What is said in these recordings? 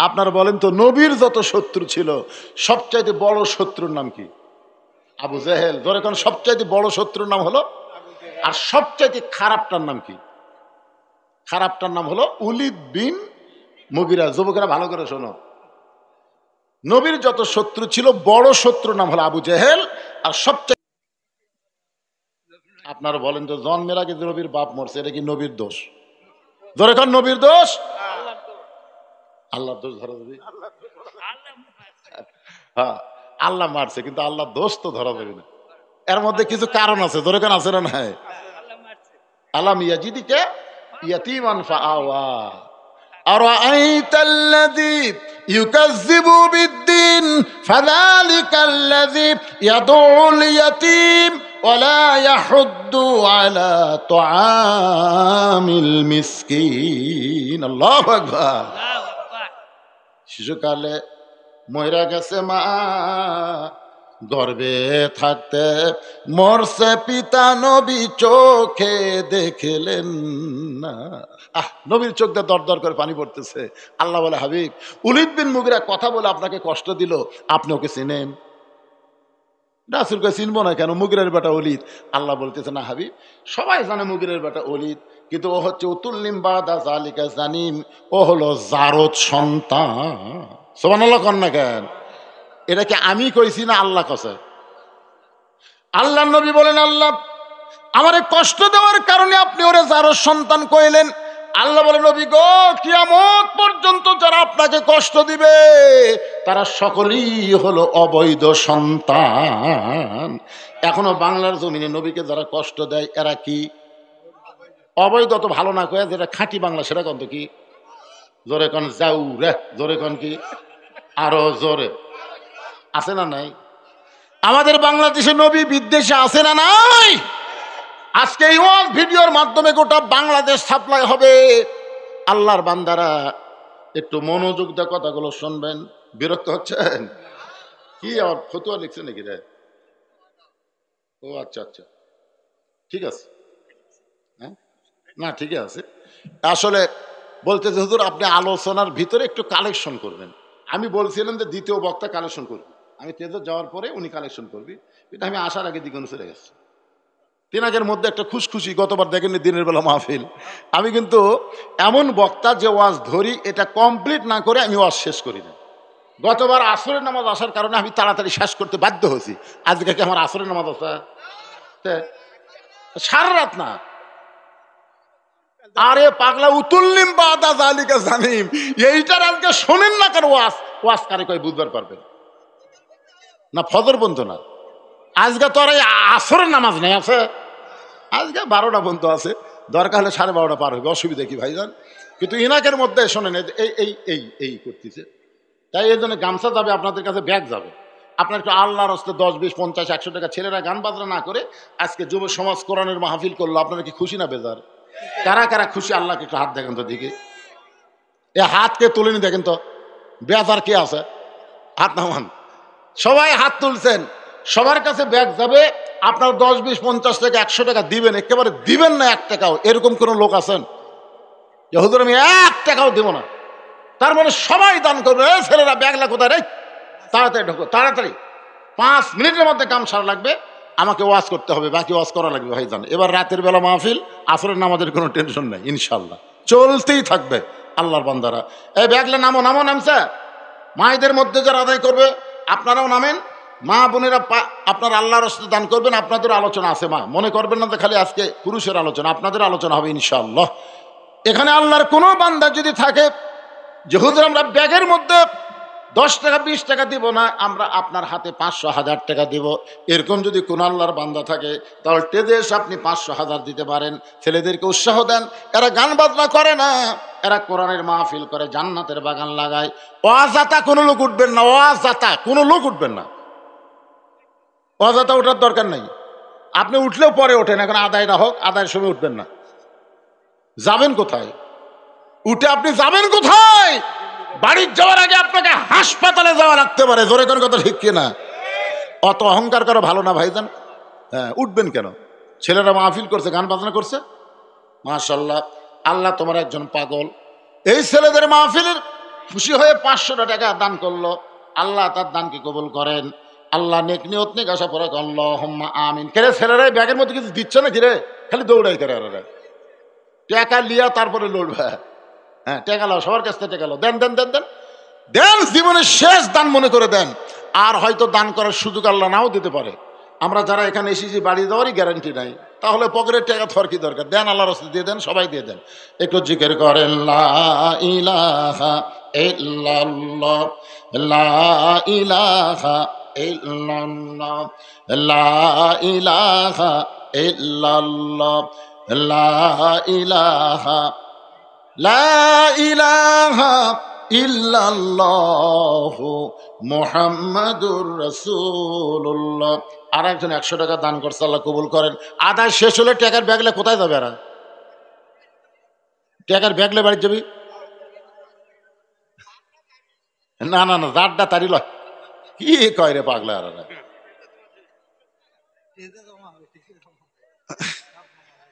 আপনারা বলেন তো, নবীর যত শত্রু ছিল সবচাইতে বড় শত্রুর নাম কি? আবু জেহেল। ধরে কোন সবচাইতে বড় শত্রুর নাম হলো, আর সবচাইতে খারাপটার নাম কি? খারাপটার নাম হলো উলিদ বিন মুগিরা। যুবকেরা ভালো করে শোনো, নবীর যত শত্রু ছিল বড় শত্রুর নাম হলো আবু জেহেল, আর সবচেয়ে আপনারা বলেন তো, জন্মের আগে নবীর বাপ মরছে, এটা কি নবীর দোষ? ধরে কোন নবীর দোষ? আল্লাহর দোষ ধরা যাবে? হ্যাঁ, আল্লাহ মারছে, কিন্তু আল্লাহর দোষ তো ধরা যাবে না। এর মধ্যে কিছু কারণ আছে, ধরে কোন আছে না নাই? আলাম ইয়াজিদিকা ইয়াতীমান ফাআওয়া আরাআইতাল্লাযী ইউকাযযিবু বিদ্দীন ফাযালিকাল্লাযী ইয়াদউল ইয়াতীম ওয়ালা ইয়াহুদ্দু আলা তুআমিল মিসকিন। আল্লাহু আকবার। শিশুকালে মইরা গেছে মা, গর্বে থাকতে মরছে পিতা, নবী চোখে দেখলেন না। নবীর চোখ দিয়ে দর দর করে পানি পড়তেছে। আল্লাহ বলে, হাবিব, উলিদ বিন মুগিরা কথা বলে আপনাকে কষ্ট দিল, আপনি ওকে চিনেন? রাসূলকে চিনবো না কেন? মুগিরের বেটা ওলীদ। আল্লাহ বলতেছে, না হাবিব, সবাই জানে মুগিরের বেটা ওলীদ, কিন্তু ও হচ্ছে উতুল্লিম বাদা জালিকা জানিম, ও হলো জারদ সন্তান। সুবহানাল্লাহ কন না কেন? এটা কি আমি কইছি না আল্লাহ কছে? আল্লাহ নবী বলেন, আল্লাহ আমারে কষ্ট দেওয়ার কারণে আপনি ওরে জারদ সন্তান কইলেন। আল্লাহ বলে, নবী গো, কিয়ামত পর্যন্ত যারা আপনাকে কষ্ট দিবে তারা সকলেই হলো অবৈধ সন্তান। এখনো বাংলার জমিনে নবীকে যারা কষ্ট দেয় এরা কি অবৈধ? তো ভালো না কয়ে যেটা খাঁটি বাংলা সেটা কন তো কি? জোরে কন যাও রে, জোরে কন কি? আরো জোরে। আছে না নাই? আমাদের বাংলাদেশে নবী বিদ্বেষে আছে না নাই? আজকে এই ভিডিওর মাধ্যমে গোটা বাংলাদেশ সাপ্লাই হবে। আল্লাহর বান্দারা একটু মনোযোগ দিয়ে কথাগুলো শুনবেন। বিরক্ত হচ্ছেন কি? আমার ফতুয়া লিখছে নাকি রে? ও আচ্ছা আচ্ছা, ঠিক আছে। হ্যাঁ, না ঠিকই আছে। আসলে বলতেছে, হুজুর আপনি আলোচনার ভিতরে একটু কালেকশন করবেন। আমি বলছিলাম যে দ্বিতীয় বক্তা কালেকশন করবে, আমি তেজর যাওয়ার পরে উনি কালেকশন করবি, কিন্তু আমি আসার আগে দিকে চলে গেছি। তিনাকের মধ্যে একটা খুশখুশি। গতবার দেখেননি দিনের বেলা মাহফিল, আমি কিন্তু এমন বক্তা যে ওয়াজ ধরি, এটা কমপ্লিট না করে আমি ওয়াজ শেষ করি না। গতবার আসরের নামাজ আসার কারণে আমি তাড়াতাড়ি শেষ করতে বাধ্য হয়েছি। আজকে কি আমার আসরের নামাজ আসা? সারা রাত না। আরে পাগলা, উতুল্লিম বাদা জালিকা জানিম, এইটার আজকে শোনেন না কেন? ওয়াজ ওয়াজ কারে কয় বুঝবার পারবেন না? ফজর বন্ধ না, আজকে তো আর এই আসরের নামাজ নেই, আছে আজকে 12টা বন্ধ আছে, দরকার হলে 12:30 পার হবে, অসুবিধা কি ভাইজান? কিন্তু ইনাকের মধ্যে শোনেন এই এই এই এই করতেছে। তাই এই জন্য গামছা যাবে আপনাদের কাছে, ব্যাগ যাবে আপনার। একটু আল্লাহর হস্তে 10, 20, 50, 100 টাকা ছেলেরা গান বাজনা না করে আজকে যুব সমাজ কোরআনের মাহফিল করলো, আপনারা কি খুশি না বেজার? কারা কারা খুশি? আল্লাহকে একটু হাত দেখেন তো দিকে। এ হাতকে তুলেনি দেখেন তো, বেজার কে আছে? হাত নামান। সবাই হাত তুলছেন, সবার কাছে ব্যাগ যাবে। আপনার 10, 20, 50 টাকা, 100 টাকা দিবেন, একেবারে দিবেন না 1 টাকাও, এরকম কোন লোক আছেন যে হুজুর আমি 1 টাকাও দিব না? তার মানে সবাই দান করবে। ছেলেরা ব্যাগলা কোথায় রে? তাড়াতাড়ি ঢোকো, তাড়াতাড়ি 5 মিনিটের মধ্যে কাম সারা লাগবে, আমাকে ওয়াজ করতে হবে, বাকি ওয়াজ করা লাগবে ভাইজান। এবার রাতের বেলা মাহফিল, আসরের নামাজের কোনো টেনশন নেই, ইনশাল্লাহ চলতেই থাকবে। আল্লাহর বান্দারা এই ব্যাগলা নামো, নামো, নামছে। মায়েদের মধ্যে যারা আদায় করবে আপনারাও নামেন। মা বোনেরা আপনার আল্লাহর রাস্তে দান করবেন। আপনাদের আলোচনা আছে মা, মনে করবেন না যে খালি আজকে পুরুষের আলোচনা, আপনাদের আলোচনা হবে ইনশাআল্লাহ। এখানে আল্লাহর কোনো বান্দা যদি থাকে যে হুজুর আমরা ব্যাগের মধ্যে 10 টাকা 20 টাকা দিব না, আমরা আপনার হাতে 500, 1000 টাকা দিব, এরকম যদি কোন আল্লাহর বান্দা থাকে তাহলে টেজে এসে আপনি 500, 1000 দিতে পারেন। ছেলেদেরকে উৎসাহ দেন, এরা গান বাজনা করে না, এরা কোরআনের মাহফিল করে, জান্নাতের বাগান লাগায়। অজাতা কোনো লোক উঠবেন না, অজাতা কোনো লোক উঠবেন না, অজাতা ওঠার দরকার নাই। আপনি উঠলেও পরে ওঠেন, এখন আদায় না হোক, আদায়ের সময় উঠবেন না। যাবেন কোথায়? উঠে আপনি যাবেন কোথায়? বাড়ির যাওয়ার আগে আপনাকে হাসপাতালে যাওয়া লাগতে পারে, জোরে কোন কথা ঠিক কিনা? অত অহংকার করা ভালো না ভাইজান। হ্যাঁ, উঠবেন কেন? ছেলেরা মাহফিল করছে, গান বাজনা করছে, মাশাআল্লাহ। আল্লাহ তোমার একজন পাগল। এই ছেলেদের মাহফিলের খুশি হয়ে 500 টাকা দান করলো। আল্লাহ তার দানকে কবুল করেন। আল্লাহ নেক নিয়ত নেক আশা পরে আল্লাহুম্মা আমিন। কেরে ছেলেরাই ব্যাগের মধ্যে কিছু দিচ্ছে না, কিরে খালি দৌড়াই করে ওরা টাকা লিয়া তারপরে লড়বে। হ্যাঁ টাকা লাও, সবার কাছ থেকে টাকা লাও, দেন দেন দেন দেন দেন, জীবনের শেষ দান মনে করে দেন। আর হয়তো দান করার সুযোগ আল্লাহ নাও দিতে পারে। আমরা যারা এখানে এসেছি বাড়ি দেওয়ারই গ্যারান্টি নাই, তাহলে পকেটের টাকা থর কি দরকার, দেন আল্লাহর রাস্তায় দিয়ে দেন, সবাই দিয়ে দেন। একটু জিকির করেন লা ইলাহা ইল্লাল্লাহ, লা ইলাহা ইল্লাল্লাহ, লা ইলাহা ইল্লাল্লাহ, লা ইলাহা, লা ইলাহা ইল্লাল্লাহু মুহাম্মাদুর রাসূলুল্লাহ। আর একজন 100 টাকা দান করছে, আল্লাহ কবুল করেন। আদায় শেষ হলে টাকার ব্যাগলে কোথায় যাবে? এরা টাকার ব্যাগলে বাড়ি যাবি? না না না, জাড্ডা তারি লয়, কি কয় রে পাগলা। আর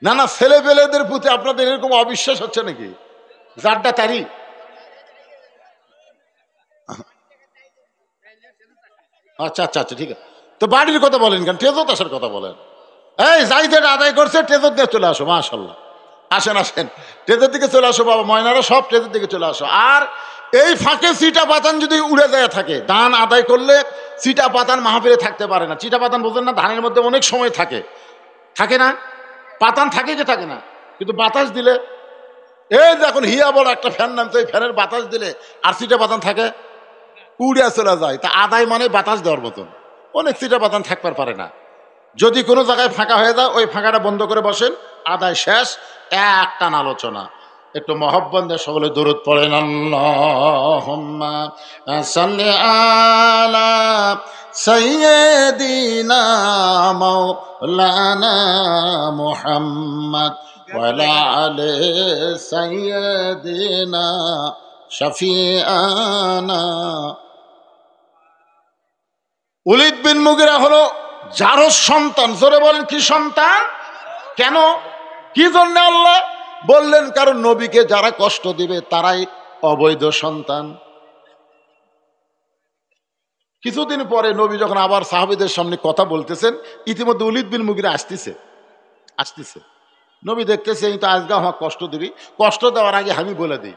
না না, ছেলে পেলেদের প্রতি আপনাদের এরকম অবিশ্বাস হচ্ছে নাকি? জাড্ডা তারি আচ্ছা আচ্ছা আচ্ছা, ঠিক আছে। তো বাড়ির কথা বলেন কেন, টেজত আসার কথা বলেন। এই যাই যেটা আদায় করছে টেজত দিয়ে চলে আসো, মাশাল্লাহ। আসেন আসেন, টেজের দিকে চলে আসো বাবা, ময়নারা সব টেজের দিকে চলে আসো। আর এই ফাঁকে চিটা পাতান যদি উড়ে যায় থাকে, দান আদায় করলে চিটা পাতান মাহফিলে থাকতে পারে না। চিটা পাতান বোঝেন না, ধানের মধ্যে অনেক সময় থাকে, থাকে না? পাতান থাকে কি থাকে না? কিন্তু বাতাস দিলে, এই যে এখন হিয়া বড় একটা ফ্যান নামছে, ওই ফ্যানের বাতাস দিলে আর চিটা পাতান থাকে, উড়ে চলে যায়। তা আদায় মানে বাতাস দেওয়ার মতন, অনেক চিটা পাতান থাকবার পারে না। যদি কোনো জায়গায় ফাঁকা হয়ে যায়, ওই ফাঁকাটা বন্ধ করে বসেন, আদায় শেষ, একটান আলোচনা। একটু মহব্বত দিয়ে সকলে দরুদ পড়েন, আল্লাহুম্মা সাল্লি আলা সাইয়্যিদিনা মাওলানা মুহাম্মদ ওয়া আলা আলি সাইয়্যিদিনা শাফিআনা। ওলীদ বিন মুগীরা হলো জারজ সন্তান। জোরে বলেন, কি সন্তান? কেন, কি জন্য আল্লাহ বললেন? কারণ নবীকে যারা কষ্ট দিবে তারাই অবৈধ সন্তান। কিছুদিন পরে নবী যখন আবার সাহাবীদের সামনে কথা বলতেছেন, ইতিমধ্যে ওলীদ বিন মুগীরা আসতেছে। নবী দেখতেছে এই তো আজকে আমার কষ্ট দিবি, কষ্ট দেওয়ার আগে আমি বলে দিই।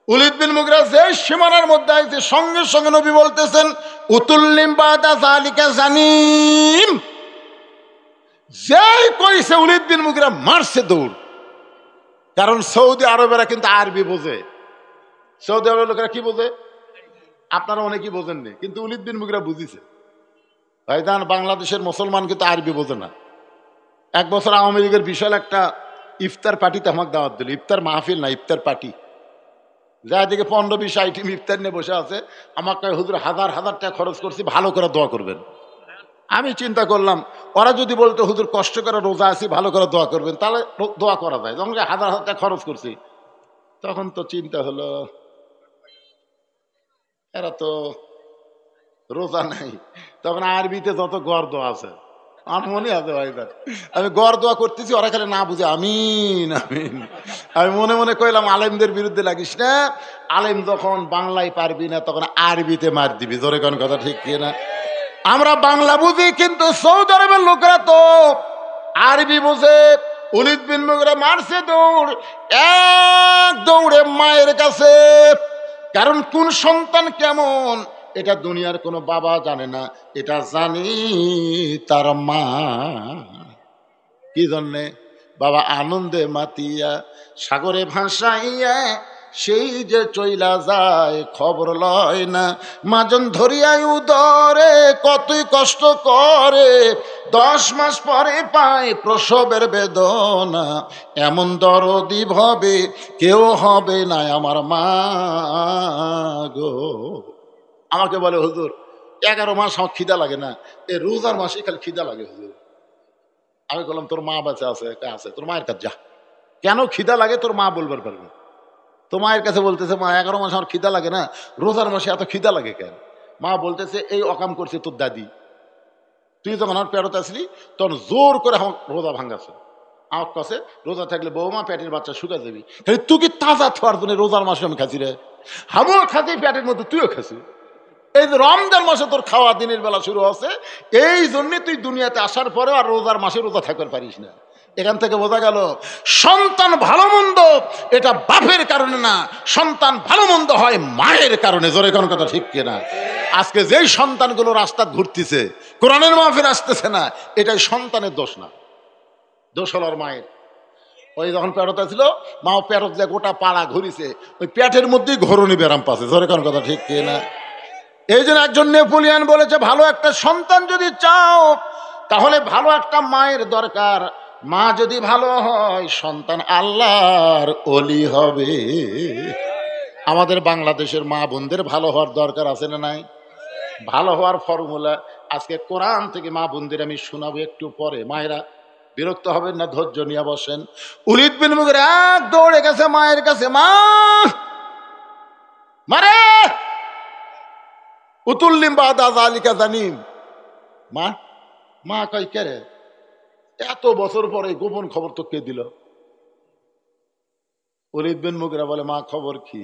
ওলীদ বিন মুগীরা যে সীমানার মধ্যে আছে, সঙ্গে সঙ্গে নবী বলতেছেন, উতুল্লিম বাদা যালিকা জানিম। যেই কইছে ওলীদ বিন মুগীরা মারছে দৌড়। কারণ সৌদি আরবেরা কিন্তু আরবি বোঝে। সৌদি আরবের লোকেরা কি বোঝে? আপনারা অনেকেই বোঝেননি, কিন্তু ওলীদ বিন মুগীরা বুঝিছে। ভাইজান, বাংলাদেশের মুসলমান কিন্তু আরবি বোঝে না। এক বছর আওয়ামী লীগের বিশাল একটা ইফতার পার্টিতে আমাকে দাওয়াত দিল। ইফতার মাহফিল না, ইফতার পার্টি। যা দিকে 15-20 আইটেম ইফতার নিয়ে বসে আছে। আমাকে হুজুর হাজার হাজার টাকা খরচ করছি, ভালো করে দোয়া করবেন। আমি চিন্তা করলাম, ওরা যদি বলতো হুজুর কষ্ট করে রোজা আছি, ভালো করে দোয়া করবেন, তাহলে দোয়া করা যায়। যখন হাজার হাজার টাকা খরচ করছি, তখন তো চিন্তা হলো এরা তো রোজা নাই। তখন আরবিতে যত গড় দোয়া আছে, আমার মনে আছে ভাইজান, আমি গড় দোয়া করতেছি, ওরা খালি না বুঝে আমিন আমিন। আমি মনে মনে কইলাম, আলেমদের বিরুদ্ধে লাগিস না। আলেম যখন বাংলায় পারবি না, তখন আরবিতে মার দিবি। জোরে কোন কথা ঠিক কি না? আমরা বাংলা বুঝি, কিন্তু সৌদি আরবের লোকেরা তো আরবি বোঝে। ওলীদ বিন মুগীরা মারছে দৌড়, এক দৌড়ে মায়ের কাছে। কারণ কোন সন্তান কেমন এটা দুনিয়ার কোনো বাবা জানে না, এটা জানি তার মা। কি জন্যে? বাবা আনন্দে মাতিয়া সাগরে ভাসাইয়া সেই যে চইলা যায়, খবর লয় না। মাজন ধরিয়াই উদরে কতই কষ্ট করে, 10 মাস পরে পায় প্রসবের বেদনা। এমন দরদি ভবে কেউ হবে না আমার মা গো। আমাকে বলে, হুজুর 11 মাস আমার খিদা লাগে না, এই রোজার মাসে খালি খিদা লাগে হুজুর। আমি বললাম, তোর মা বাচ্চা আছে? আছে। তোর মায়ের কাছে যা, কেন খিদা লাগে তোর মা বলবার পারবে। তো মায়ের কাছে বলতেছে, মা 11 মাস আমার খিদা লাগে না, রোজার মাসে এত খিদা লাগে কেন? মা বলতেছে, এই অকাম করছে তোর দাদি। তুই যখন আমার পেরোতে আসলি তখন জোর করে আমার রোজা ভাঙ্গাছে। আমার কাছে রোজা থাকলে বৌমা পেটের বাচ্চা শুকা যাবি, তুই কি তাজা থার জন্য রোজার মাসে আমি খাচ্ছি রে, আমিও খাচ্ছি পেটের মধ্যে তুইও খাচ্ছি। এই যে রমজান মাসে তোর খাওয়া দিনের বেলা শুরু হচ্ছে, এই জন্য তুই দুনিয়াতে আসার পরেও আর রোজার মাসে রোজা থাকতে পারিস না। এখান থেকে বোঝা গেল সন্তান ভালো মন্দ এটা বাপের কারণে না, সন্তান ভালো মন্দ হয় মায়ের কারণে। জোরে কোন কথা ঠিক কিনা? আজকে যেই সন্তানগুলো রাস্তা ঘুরতেছে, কোরআনের মাহফিল আসতেছে না, এটাই সন্তানের দোষ না, দোষ হল মায়ের। ওই যখন পেটতে ছিল মা পেটত যে গোটা পাড়া ঘুরিছে, ওই পেটের মধ্যেই ঘরণী ব্যারাম পাচ্ছে। জোরে কোন কথা ঠিক কিনা? এই জন্য একজন নেপোলিয়ান বলেছে, ভালো একটা সন্তান যদি চাও তাহলে ভালো একটা মায়ের দরকার। মা যদি ভালো হয় সন্তান আল্লাহর ওলি হবে। আমাদের বাংলাদেশের মা বোনদের ভালো হওয়ার দরকার আছে না নাই? ভালো হওয়ার ফর্মুলা আজকে কোরআন থেকে মা বোনদের আমি শোনাবো একটু পরে। মায়েরা বিরক্ত হবেন না, ধৈর্য নিয়ে বসেন। উলিদ বিন মুগীরা এক দৌড়ে গেছে মায়ের কাছে, মা মারে উতুল্লিম বাদা যালিকা জানিম। মা মা কই কে রে, এত বছর পরে গোপন খবর তো কে দিল? উলিদ বিন মুগীরা বলে, মা খবর কি?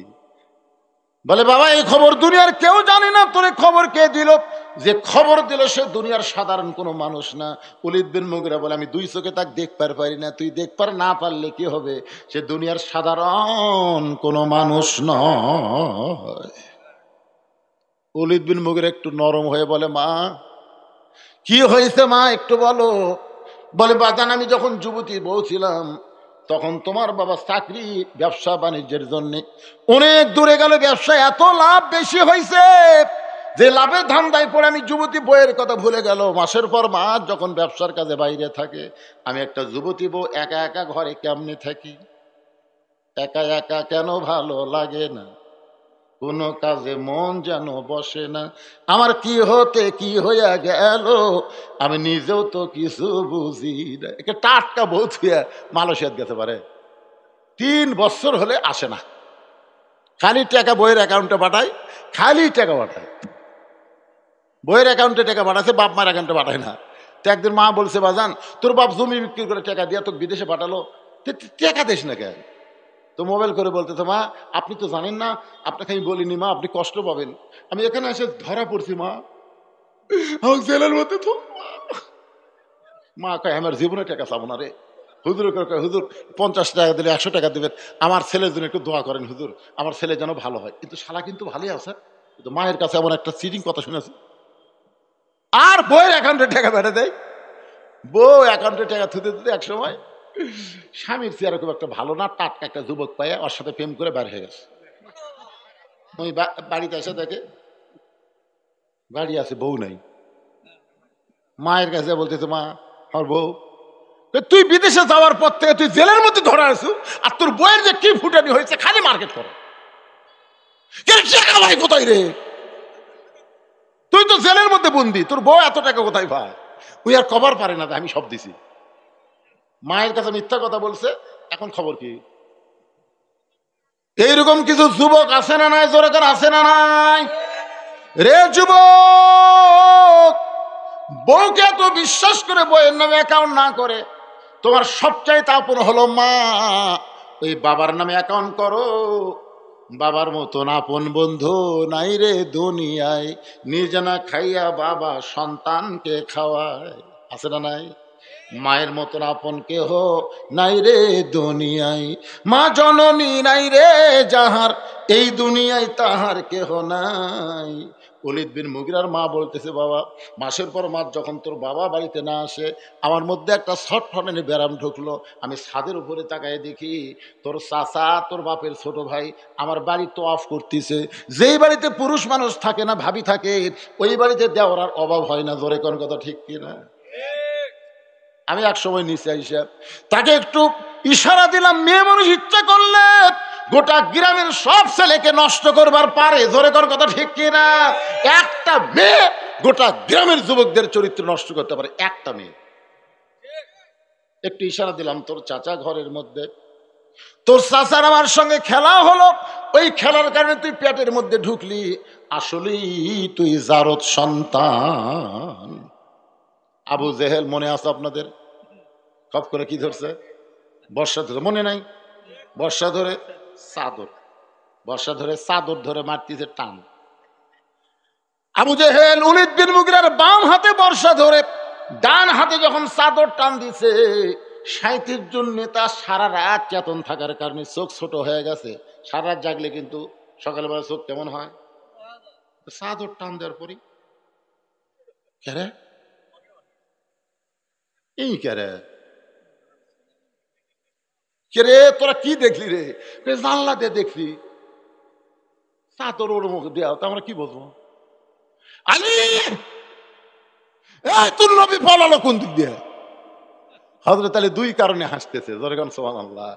বলে, বাবা এই খবর দুনিয়ার কেউ জানে না, তোরে খবর কে দিল? যে খবর দিল সে দুনিয়ার সাধারণ কোনো মানুষ না। উলিদ বিন মুগীরা বলে, আমি দুই চোখে তাকে দেখবার পারি না। তুই দেখবার না পারলে কি হবে, সে দুনিয়ার সাধারণ কোনো মানুষ নয়। উলিদ বিন মুগীরা একটু নরম হয়ে বলে, মা কি হয়েছে মা একটু বলো। বলে, বাজান আমি যখন যুবতী বউ ছিলাম তখন তোমার বাবা চাকরি ব্যবসা বাণিজ্যের জন্য অনেক দূরে গেল, ব্যবসায় এত লাভ বেশি হয়েছে যে লাভের ধান্দায় পড়ে আমি যুবতী বউয়ের কথা ভুলে গেল। মাসের পর মাস যখন ব্যবসার কাজে বাইরে থাকে, আমি একটা যুবতী বউ একা একা ঘরে কেমনে থাকি? একা একা কেন ভালো লাগে না, কোনো কাজে মন যেন বসে না। আমার কি হতে কি হইয়া গেল আমি নিজেও তো কিছু বুঝি না। একে টাটকা বউ থুয়া মালয়েশিয়াত গেতে পারে, 3 বছর হলে আসে না, খালি টাকা বইয়ের অ্যাকাউন্টে পাঠায়, খালি টাকা পাঠায়, বইয়ের অ্যাকাউন্টে টাকা পাঠাচ্ছে, বাপ মার অ্যাকাউন্টে পাঠায় না। তো একদিন মা বলছে, বাজান তোর বাপ জমি বিক্রি করে টাকা দিয়া তোকে বিদেশে পাঠালো, টাকা দিস না কেন? তো মোবাইল করে বলতেছে, মা আপনি তো জানেন না, আপনাকে আমি বলিনি মা, আপনি কষ্ট পাবেন, আমি এখানে এসে ধরা পড়ছি মা, আমার জেলের মধ্যে তো। মা কয়, আমার জীবনে টাকা চাবো না রে। হুজুর কয়, হুজুর 50 টাকা দিলে 100 টাকা দিবেন, আমার ছেলের জন্য একটু দোয়া করেন হুজুর, আমার ছেলে যেন ভালো হয়। কিন্তু শালা কিন্তু ভালোই আছে, কিন্তু মায়ের কাছে এমন একটা চিটিং কথা শুনেছে। আর বইয়ের অ্যাকাউন্টে টাকা বেড়ে দেয়, বউ অ্যাকাউন্টে টাকা থুতে থুতে এক সময় স্বামীর চেয়ারে খুব একটা ভালো না, টাটকা একটা যুবক পাইয়া ওর সাথে প্রেম করে বের হয়ে গেছে। ওই বাড়িতে এসে দেখে বাড়ি আছে, বউ নাই। মায়ের কাছে বলতেছে, মা আমার বউ। তুই বিদেশে যাওয়ার পর থেকে তুই জেলের মধ্যে ধরা আছো, আর তোর বইয়ের যে কি ফুটানি হয়েছে, খালি মার্কেট করো, টাকা ভাই কোথায় রে? তুই তো জেলের মধ্যে বন্দি, তোর বউ এত টাকা কোথায় ভাই? ওই আর কবার পারে না, আমি সব দিছি। মায়ের কাছে মিথ্যা কথা বলছে, এখন খবর কি? এইরকম কিছু যুবক আছে না নাই? জোরে করে আছে না নাই? রে যুবক, বউকে এত বিশ্বাস করে বইয়ের নামে অ্যাকাউন্ট না করে, তোমার সবচাইতে আপন হলো মা, ওই বাবার নামে অ্যাকাউন্ট করো। বাবার মতন আপন বন্ধু নাই রে দুনিয়ায়, নিজে না খাইয়া বাবা সন্তানকে খাওয়ায়। আছে না নাই? মায়ের মতন আপন কেহ নাই রে দুনিয়ায়, মা জননী নাই রে যাহার, এই দুনিয়ায় তাহার কেহ নাই। ওলীদ বিন মুগীরার মা বলতেছে, বাবা মাসের পর মাস যখন তোর বাবা বাড়িতে না আসে, আমার মধ্যে একটা ছটফটানি ব্যারাম ঢুকলো। আমি ছাদের উপরে তাকায় দেখি তোর চাচা, তোর বাপের ছোট ভাই আমার বাড়ি তোয়াফ করতেছে। যেই বাড়িতে পুরুষ মানুষ থাকে না, ভাবি থাকে, ওই বাড়িতে দেওয়ার অভাব হয় না। জোরে কোন কথা ঠিক কিনা? আমি এক সময় নিচে আইসা তাকে একটু ইশারা দিলাম, মেয়ে মানুষ ইচ্ছা করলে গোটা গ্রামের সব ছেলেকে নষ্ট করবার পারে। জোরে কর কথা ঠিক কিনা? একটা মেয়ে গোটা গ্রামের যুবকদের চরিত্র নষ্ট করতে পারে, একটা মেয়ে। একটু ইশারা দিলাম, তোর চাচা ঘরের মধ্যে, তোর চাচার আমার সঙ্গে খেলা হলো, ওই খেলার কারণে তুই পেটের মধ্যে ঢুকলি, আসলেই তুই জারদ সন্তান। আবু জেহেল মনে আছে আপনাদের? খপ করে কি ধরছে? বর্ষা ধরে, মনে নাই? বর্ষা ধরে চাদর, বর্ষা ধরে চাদর ধরে মারতেছে টান। আবু জেহেল ওলীদ বিন মুগীরার বাম হাতে বর্ষা ধরে ডান হাতে যখন চাদর টান দিছে, 37 জন নেতা সারা রাত চেতন থাকার কারণে চোখ ছোট হয়ে গেছে। সারা রাত জাগলে কিন্তু সকালবেলা চোখ কেমন হয়? চাদর টান দেওয়ার পরই কেরে এই কেরে কেরে তোরা কি দেখলি রে? জানলা দিয়ে দেখলি চাদর ওর মুখ দেওয়া, তো আমরা কি বলবো? আলী তোর নবী পলালো কোন দিক দিয়ে? হযরত আলী 2 কারণে হাসতেছে, জোরে সুবহানাল্লাহ।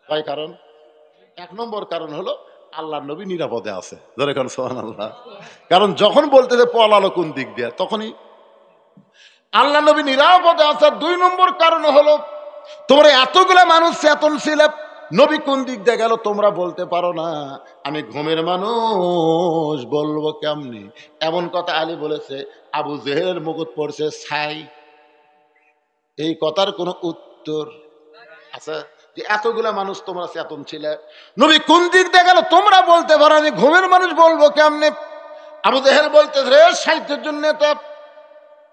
কয় কারণ? 1 নম্বর কারণ হলো আল্লাহর নবী নিরাপদে আছে, জোরে সুবহানাল্লাহ। কারণ যখন বলতেছে পলালো কোন দিক দিয়ে, তখনই আল্লাহ নবী নিরাপদে আছে। 2 নম্বর কারণ হলো তোমরা এতগুলা মানুষ চেতন ছিলে, নবী কোন দিক দিয়ে গেল তোমরা বলতে পারো না, আমি ঘুমের মানুষ বলবো কেমনি? এমন কথা আলী বলেছে। আবু জেহেলের মুকুট পড়ছে ছাই, এই কথার কোনো উত্তর আছে? যে এতগুলা মানুষ তোমরা চেতন ছিলে, নবী কোন দিক দিয়ে গেল তোমরা বলতে পারো, আমি ঘুমের মানুষ বলবো কেমনে? আবু জেহেল বলতেছে রে 60 জন নেতা,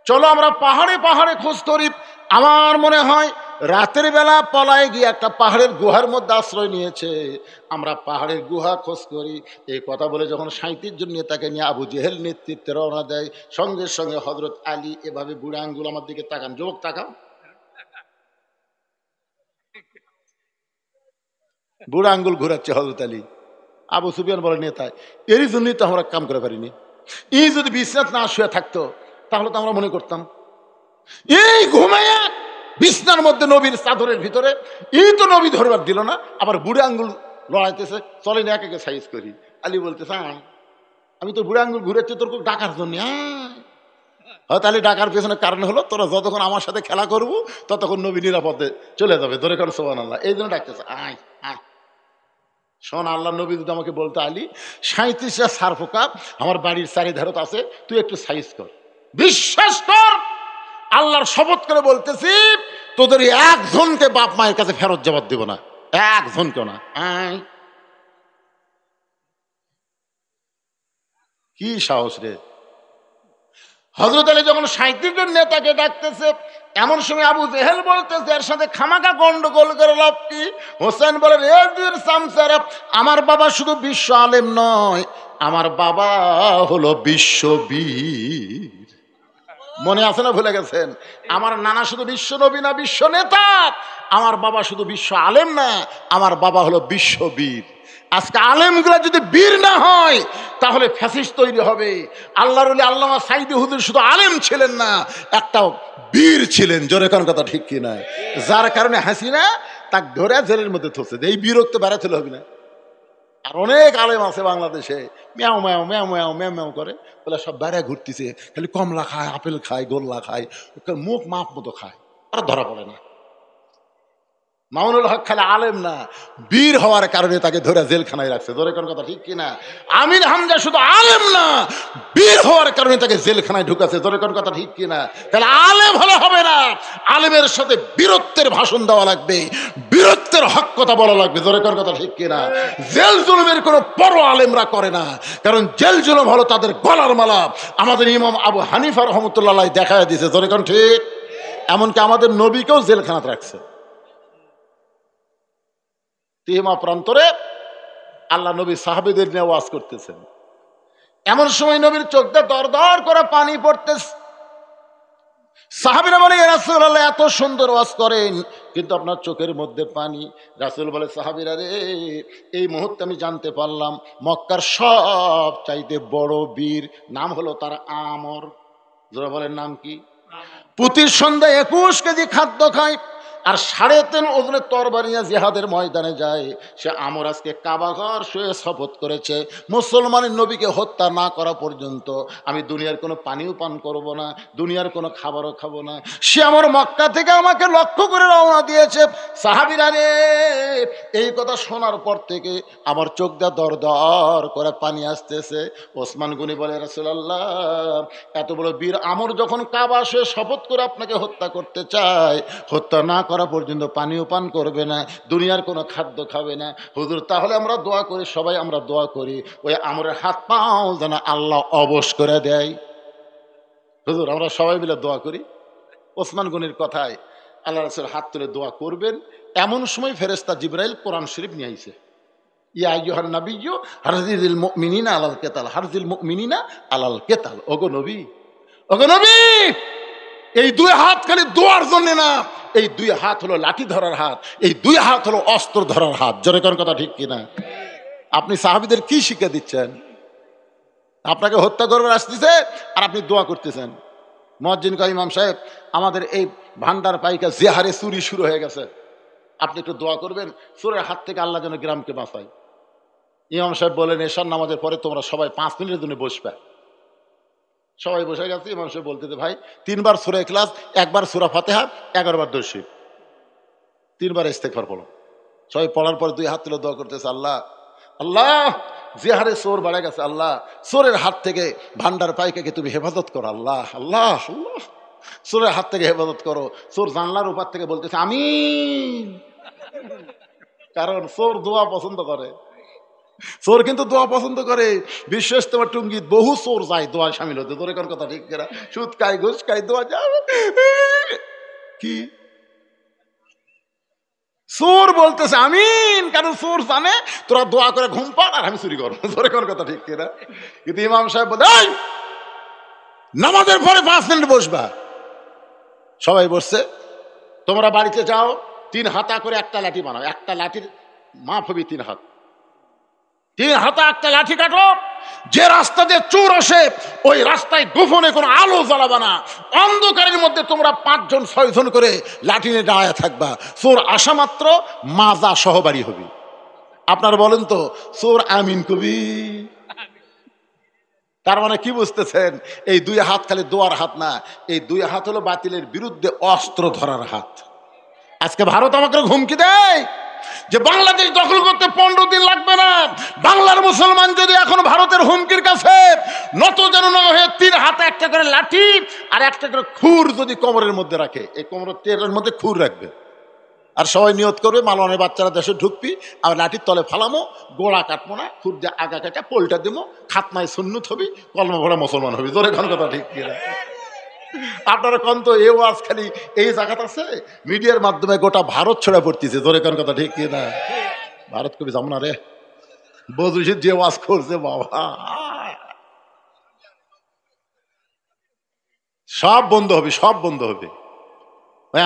চলো আমরা পাহাড়ে পাহাড়ে খোঁজ করি। আমার মনে হয় রাতের বেলা পলায় গিয়ে একটা পাহাড়ের গুহার মধ্যে আশ্রয় নিয়েছে, আমরা পাহাড়ের গুহা খোঁজ করি। এই কথা বলে যখন 37 জন নেতাকে নিয়ে আবু জেহেল নেতৃত্বে রওনা দেয়, সঙ্গে সঙ্গে হযরত আলী এভাবে বুড়া আঙ্গুল আমার দিকে তাকান, যুবক তাকান, বুড়া আঙ্গুল ঘুরাচ্ছে হযরত আলী। আবু সুফিয়ান বলে নেতা, এরই জন্যই তো আমরা কাম করে পারিনি। এই যদি বিছনাত না শুয়ে থাকতো তাহলে তো আমরা মনে করতাম এই ঘুমাইয়া বিছনার মধ্যে নবীর চাদরের ভিতরে, এই তো নবী ধরবার দিল না, আবার বুড়ে আঙ্গুল লড়াইতেছে, চলেন এক একে সাইজ করি। আলী বলতেছে আমি তো বুড়ে আঙ্গুল ঘুরেছি তোর ডাকার জন্য। হয়তো আলী ডাকার পেছনে কারণ হলো তোরা যতক্ষণ আমার সাথে খেলা করবো ততক্ষণ নবী নিরাপদে চলে যাবে, ধরে কর সুবহানাল্লাহ, এই জন্য ডাকতেছে আয় আয়। শোন, আল্লাহ নবী যদি আমাকে বলতো আলী 37টা সারফোকা আমার বাড়ির চারিধারত আছে, তুই একটু সাইজ কর, বিশ্বাস কর আল্লাহর শপথ করে বলতেছি তোদের একজনকে বাপ মায়ের কাছে ফেরত জবাব দিব না, একজনকেও না। কি সাহস রে! হযরত আলী যখন 37 জন নেতাকে ডাকতেছে, এমন সময় আবু জেহেল বলতেছে এর সাথে খামাকা গন্ডগোল করে লাভ কি? হোসেন বলে রেজির সামসারা, আমার বাবা শুধু বিশ্ব আলেম নয়, আমার বাবা হলো বিশ্ববীর। মনে আছে না ভুলে গেছেন? আমার নানা শুধু বিশ্ব নবী না, বিশ্ব নেতা। আমার বাবা শুধু বিশ্ব আলেম না, আমার বাবা হলো বিশ্ববীর। আজকে আলেমগুলা যদি বীর না হয় তাহলে ফ্যাসিস্ট তৈরি হবে। আল্লাহর ওলি আল্লামা সাইদি হুজুর শুধু আলেম ছিলেন না, একটা বীর ছিলেন, জোরে কোন কথা ঠিক কি না? যার কারণে হাসিনা তাকে ধরে জেলের মধ্যে থসে, এই বিরক্ত বেড়াতে হবে না। আর অনেক আলেম আছে বাংলাদেশে ম্যাও ম্যাও ম্যাও ম্যাও ম্যাও ম্যাও করে, বলে সব বেড়া ঘুরতেছে, খালি কমলা খায়, আপেল খায়, গোল্লা খায়, মুখ মাপ মতো খায়, আর ধরা পড়ে না। মামুনুল হক খালি আলেম না, বীর হওয়ার কারণে তাকে ধরে জেলখানায় রাখছে, ধরে কোন কথা ঠিক কিনা? আমির হামজা শুধু আলেম না, বীর হওয়ার কারণে তাকে জেলখানায় ঢুকাছে, ধরে কোন কথা ঠিক কিনা? তাহলে আলেম হলে হবে না, আলেমের সাথে বীরত্বের ভাষণ দেওয়া লাগবে, বীরত্বের হক কথা বলা লাগবে, ধরে কোন কথা ঠিক কিনা? জেল জুলুমের কোনো পরোয়া আলেমরা করে না, কারণ জেল জুলুম হলো তাদের গলার মালা। আমাদের ইমাম আবু হানিফা রহমতুল্লাহ দেখায় দিয়েছে, ধরে কোন ঠিক? এমনকি আমাদের নবীকেও জেলখানাতে রাখছে। তিহিমা প্রান্তরে আল্লাহ নবী সাহাবীদের নিয়ে ওয়াজ করতেছেন, এমন সময় নবীর চোখ দিয়ে দর দর করে পানি পড়তেছে। সাহাবীরা বলে, ইয়া রাসূলুল্লাহ এত সুন্দর ওয়াজ করেন কিন্তু আপনার চোখের মধ্যে পানি। রাসূল বলে, সাহাবীরা রে, এই মুহূর্তে আমি জানতে পারলাম মক্কার সব চাইতে বড় বীর নাম হলো তার আমর। যারা বলেন নাম কি? প্রতি সন্ধ্যায় 21 কেজি খাদ্য খায় আর 3.5 ওজনের তরবারি নিয়ে জিহাদের ময়দানে যায়। সে আমর আজকে কাবাঘর শুয়ে শপথ করেছে, মুসলমানের নবীকে হত্যা না করা পর্যন্ত আমি দুনিয়ার কোনো পানিও পান করব না, দুনিয়ার কোনো খাবারও খাবো না। সে আমার মক্কা থেকে আমাকে লক্ষ্য করে রওনা দিয়েছে। সাহাবীরা রে, এই কথা শোনার পর থেকে আমার চোখ দিয়ে দর দর করে পানি আসতেছে। ওসমান গনি বলে, রাসূলুল্লাহ এত বড় বীর আমর যখন কাবা শুয়ে শপথ করে আপনাকে হত্যা করতে চায়, হত্যা না করা পর্যন্ত পানীয় পান করবে না, দুনিয়ার কোনো খাদ্য খাবে না। হুজুর তাহলে আমরা দোয়া করি, সবাই আমরা দোয়া করি ওই আমরের হাত পাও যেন আল্লাহ অবশ করে দেয়। হুজুর আমরা সবাই মিলে দোয়া করি। ওসমান গনির কথায় আল্লাহ রাসূল হাত তুলে দোয়া করবেন, এমন সময় ফেরেশতা জিবরাইল কোরআন শরীফ নিয়ে আইছে। ইয়া আইয়ুহান নাবিয়্যু হারজিল মুমিনিনা আলাল কিতাল, হারজিল মুমিনিনা আলাল কিতাল। ওগো নবী, ওগো নবী, এই দুই হাত খালি দোয়ার জন্য না, এই দুই হাত হলো লাঠি ধরার হাত, এই দুই হাত হলো অস্ত্র ধরার হাত। জোরে কোন কথা ঠিক কিনা? আপনি সাহাবীদের কি শিক্ষা দিচ্ছেন? আপনাকে হত্যা করবার আসতেছে আর আপনি দোয়া করতেছেন। মুয়াজ্জিন কয়, ইমাম সাহেব আমাদের এই ভান্ডার পাইকা যে হারে চুরি শুরু হয়ে গেছে, আপনি একটু দোয়া করবেন চোরের হাত থেকে আল্লাহ যেন গ্রামকে বাঁচায়। ইমাম সাহেব বলেন, এশার নামাজের পরে তোমরা সবাই 5 মিনিটের জন্য বসবে। সবাই বসে গেছে। ইমাম সাহেব বলতেছে, ভাই 3 বার সূরা ইখলাস, 1 বার সূরা ফাতিহা, 11 বার দরুদ শরীফ, 3 বার ইস্তেগফার পড়ো। সবাই পড়ার পর 2 হাত তুলে দোয়া করতেছে, আল্লাহ আল্লাহ যে হারে চোর বাড়ে গেছে, আল্লাহ চোরের হাত থেকে ভান্ডার পাইকাকে তুমি হেফাজত করো, আল্লাহ আল্লাহ আল্লাহ চোরের হাত থেকে হেফাজত করো। চোর জানলার উপর থেকে বলতেছে আমিন, কারণ চোর দোয়া পছন্দ করে। চোর কিন্তু দোয়া পছন্দ করে। বিশ্ব ইজতেমা টুঙ্গিত বহু চোর যায় দোয়া সামিল হতে। তোর কোন কথা ঠিক কিনা? সুদ খাই, ঘুষ খাই, দোয়া যাবে কি? চোর বলতেছে আমিন, কারণ চোর জানে তোরা দোয়া করে ঘুম পান আর আমি চুরি করবো। তোর কোন কথা ঠিক কিনা? কিন্তু ইমাম সাহেব বলে, নামাজের পরে 5 মিনিট বসবা। সবাই বসছে। তোমরা বাড়িতে যাও, 3 হাতা করে একটা লাঠি বানাও, একটা লাঠির মাপ হবে 3 হাত। 3 হাতা একটা লাঠি কাটো। যে রাস্তা দিয়ে চোর আসে ওই রাস্তায় গোপনে কোনো আলো জ্বালাবা না। অন্ধকারের মধ্যে তোমরা 5 জন 6 জন করে লাঠি নিয়ে দাঁড়ায় থাকবা। চোর আসা মাত্র মাজা সহবারী হবে। আপনারা বলেন তো, চোর আমিন কবি? তার মানে কি বুঝতেছেন? এই 2 হাত খালি দোয়ার হাত না, এই 2 হাত হলো বাতিলের বিরুদ্ধে অস্ত্র ধরার হাত। আজকে ভারত আমাকে হুমকি দেয় যে বাংলাদেশ দখল করতে 15 দিন লাগবে না। বাংলার মুসলমান যদি এখন ভারতের হুমকির কাছে নত যেন না হয়ে 3 হাতে একটা করে লাঠি আর একটা করে খুর যদি কোমরের মধ্যে রাখে, এই কোমরের টেরের মধ্যে খুর রাখবে, আর সবাই নিয়ত করবে মালনের বাচ্চারা দেশে ঢুকবি, আর লাঠির তলে ফালামো, গোড়া কাটবো না, খুর দিয়ে আগা কাটা পোলটা দেবো, খাতনায় সুন্নত হবি, কলমা ভরা মুসলমান হবি। তোর এখন কথা ঠিক কিনা? আপনারা কোন তো এ ওয়াজ খালি এই জায়গাত আছে, মিডিয়ার মাধ্যমে গোটা ভারত ছড়া পড়তেছে। তোর এখন কথা ঠিক কিনা? ভারত কবি যাবো না রে, বদরুশিদ যে ওয়াজ করছে বাবা, সব বন্ধ হবে, সব বন্ধ হবে।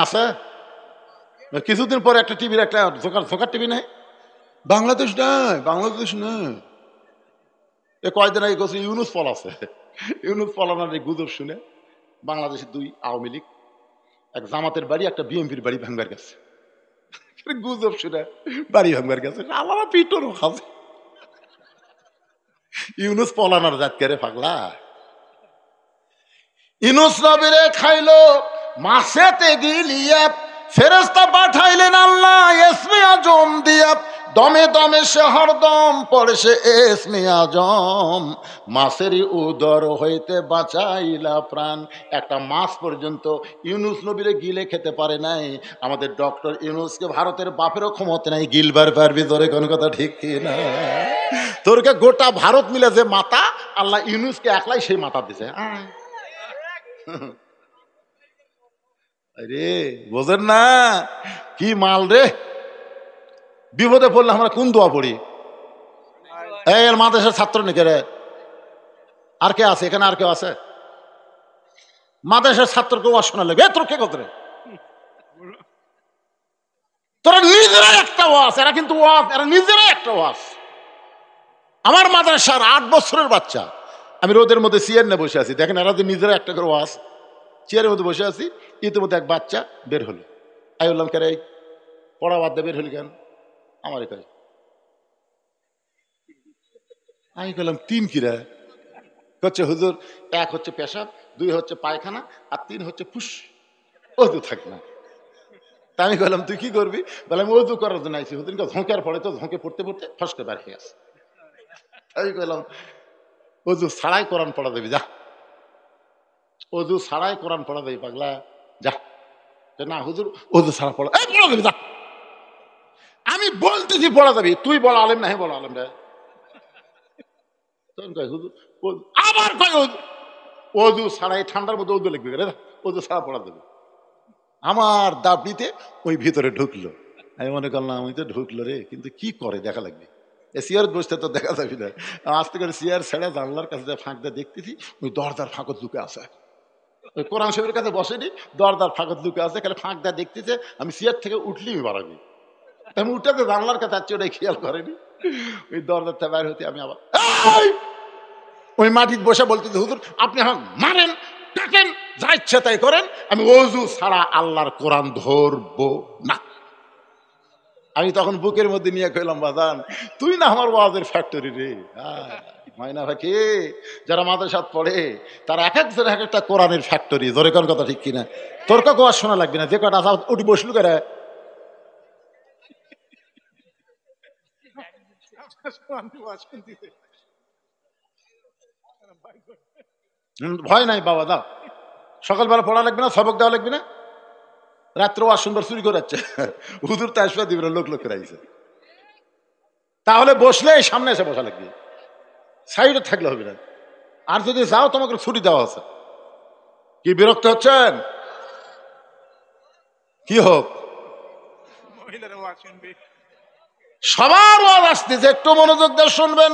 আছে কিছুদিন পরে একটা টিভির একটা ঝোঁকার টিভি নেই, বাংলাদেশ নাই, বাংলাদেশ নেই। এ কয়দিন আগে গেছে ইউনুস পল আছে, ইউনুস পলানোর এই গুজব শুনে বাংলাদেশের 2 আওয়ামী লীগ, এক জামাতের বাড়ি, একটা বিএনপির বাড়ি ভাঙবার গেছে। গুজব শুনে বাড়ি ভাঙবার গেছে, আলাদা পিটনও খাবে। ইউনুস পলানোর জাত করে পাগলা। ইউনুস নবীরে খাইলো মাছেতে গিলিয়া, ফেরেশতা পাঠাইলেন আল্লাহ ইসমে আজম দিয়া, দমে দমে সে হরদম পড়ে সে ইসমে আজম, মাছেরই উদর হইতে বাঁচাইলা প্রাণ। একটা মাছ পর্যন্ত ইউনুস নবীরে গিলে খেতে পারে নাই। আমাদের ডক্টর ইউনুসকে ভারতের বাপেরও ক্ষমতা নাই গিলবার পারবি। তোরে কোন কথা ঠিক কিনা? তোরকে গোটা ভারত মিলে যে মাথা, আল্লাহ ইউনুসকে একলাই সেই মাথা দিছে। আরে বোঝেন না কি মাল রে? বিপদে পড়লে আমরা কোন দোয়া পড়ি? এর মাদ্রাসার ছাত্র নাকি রে? আর কে আছে এখানে? আর কেউ আছে? মাদ্রাসার ছাত্রকে ওয়াজ শোনা লাগে, তোর কে কথা রে? তোরা নিজেরাই একটা ওয়াজ, এরা কিন্তু ওয়াজ, এরা নিজেরাই একটা ওয়াজ। আমার মাদ্রাসার 8 বছরের বাচ্চা, আমি রোদের মধ্যে চেয়ার নিয়ে বসে আছি, দেখেন এরা যে নিজেরা একটা করে ওয়াজ, চেয়ারের মধ্যে বসে আছি, ইতিমধ্যে এক বাচ্চা বের হলো। আমি বললাম, কে রে পড়া বাদ দিয়ে বের হলি কেন? আমার এখানে আমি বললাম 3 কিরা হচ্ছে হুজুর, 1 হচ্ছে পেশাব, 2 হচ্ছে পায়খানা, আর 3 হচ্ছে ফুস, অজু থাক না। তা আমি বললাম তুই কি করবি? বললাম অজু করার জন্য আইসি। হুজুর ঝোঁকের পড়ে তো, ঝোঁকে পড়তে পড়তে ফসকে বার হয়ে গেছে। আমি বললাম অজু ছাড়াই কোরআন পড়া দেবি, যা। অজু ছাড়াই কোরআন পড়া দেবি পাগলা, যা। না হুজুর ওযু ছাড়া পড়া, এই পড়া যাবে, আমি বলতেছি পড়া যাবে, তুই বল আলেম না, বল আলেম রে। হুজুর আবার কয় ওযু ছাড়া, এই ঠান্ডার মধ্যে ওযু লিখবে, ওযু ছাড়া পড়া যাবে। আমার দাবিতে ওই ভিতরে ঢুকলো, আমি মনে করলাম আমি তো ঢুকলো রে, কিন্তু কি করে দেখা লাগবে, চেয়ার বসতে তো দেখা যাবে না। আস্তে করে চেয়ার ছেড়ে জানলার কাছে ফাঁকটা দেখতেছি, ওই দরজার ফাঁকত ঢুকে আছে, ওই কোরআন শরীফের কাছে বসেনি, দরজার ফাঁকত ঢুকে আছে, খালি ফাঁকটা দেখতেছে। আমি চেয়ার থেকে উঠলেই বাড়াবি, আমি উঠাতে জানলার কাছে যাচ্ছি, ওটাই খেয়াল করেনি। ওই দরজাটা বাইর হতে আমি আবার ওই মাটিতে বসে বলতেছি, হুজুর আপনি আমাকে মারেন কাটেন যা ইচ্ছা তাই করেন, আমি ওযু ছাড়া আল্লাহর কোরআন ধরবো না। আমি তখন বুকের মধ্যে নিয়ে কইলাম, বাজান তুই না আমার ওয়াজের ফ্যাক্টরি রে। মাইনা ভাকি যারা মাদ্রাসাত পড়ে তারা এক একজন এক একটা কোরআনের ফ্যাক্টরি, জোরে কোন কথা ঠিক কিনা? তোর কাউকে ওয়াজ শোনা লাগবে না, যে কটা উঠি বসলু করে। ভয় নাই বাবা, দাও সকালবেলা পড়া লাগবে না, সবক দেওয়া লাগবে না, রাত্রে ওয়াজ শুনবার চুরি করে যাচ্ছে, হুজুর তো আসবে দিবে না, লোক লোক করে আইছে। তাহলে বসলে সামনে এসে বসা লাগবে, সাইডে থাকলে হবে না। আর যদি যাও তোমাকে ছুটি দেওয়া আছে। কি বিরক্ত হচ্ছেন? কি হোক সবার ওয়াজ আসতেছে, একটু মনোযোগ দিয়ে শুনবেন।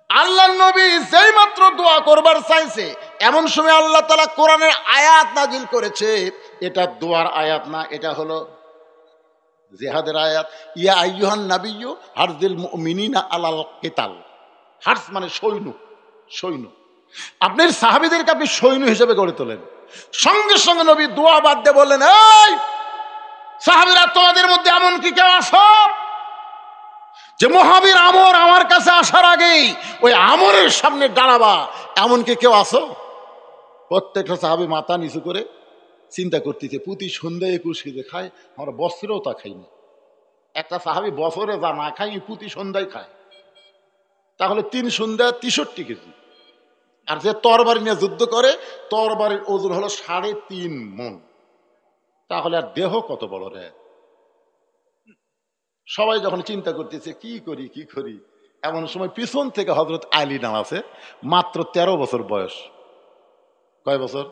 আল্লাহর নবী যেই মাত্র দোয়া করবার চাইছে, এমন সময় আল্লাহ তাআলা কোরআনের আয়াত নাজিল করেছে। এটা দোয়ার আয়াত না, এটা হলো জিহাদের আয়াত। ইয়া আইয়ুহান নাবিয়্যু হারজিল মুমিনিনা আলাল কিতাল। হার্স মানে সৈন্য, সৈন্য। আপনার সাহাবীদেরকে আপনি সৈন্য হিসেবে গড়ে তোলেন। সঙ্গে সঙ্গে নবী দোয়া বাদ দিয়ে বললেন, এই সাহাবীরা তোমাদের মধ্যে এমন কি কেউ আছো যে মহাবীর আমর আমার কাছে আসার আগেই ওই আমরের সামনে দাঁড়াবা, এমন কি কেউ আছো? প্রত্যেকটা সাহাবী মাথা নিচু করে চিন্তা করতেছে, প্রতি সন্ধ্যায় 21 কেজি খায়, আমরা বছরেও তা খাই না। একটা সাহাবী বছরে যা না খাই প্রতি সন্ধ্যায় খায়, তাহলে 3 সন্ধ্যা 63 কেজি। আর যে তরবারি নিয়ে যুদ্ধ করে, তরবারির ওজন হলো 3.5 মণ। তাহলে আর দেহ কত বড় রে। সবাই যখন চিন্তা করতেছে কি করি কি করি, এমন সময় পিছন থেকে হযরত আলী নাম আছে, মাত্র 13 বছর বয়স। কয় বছর?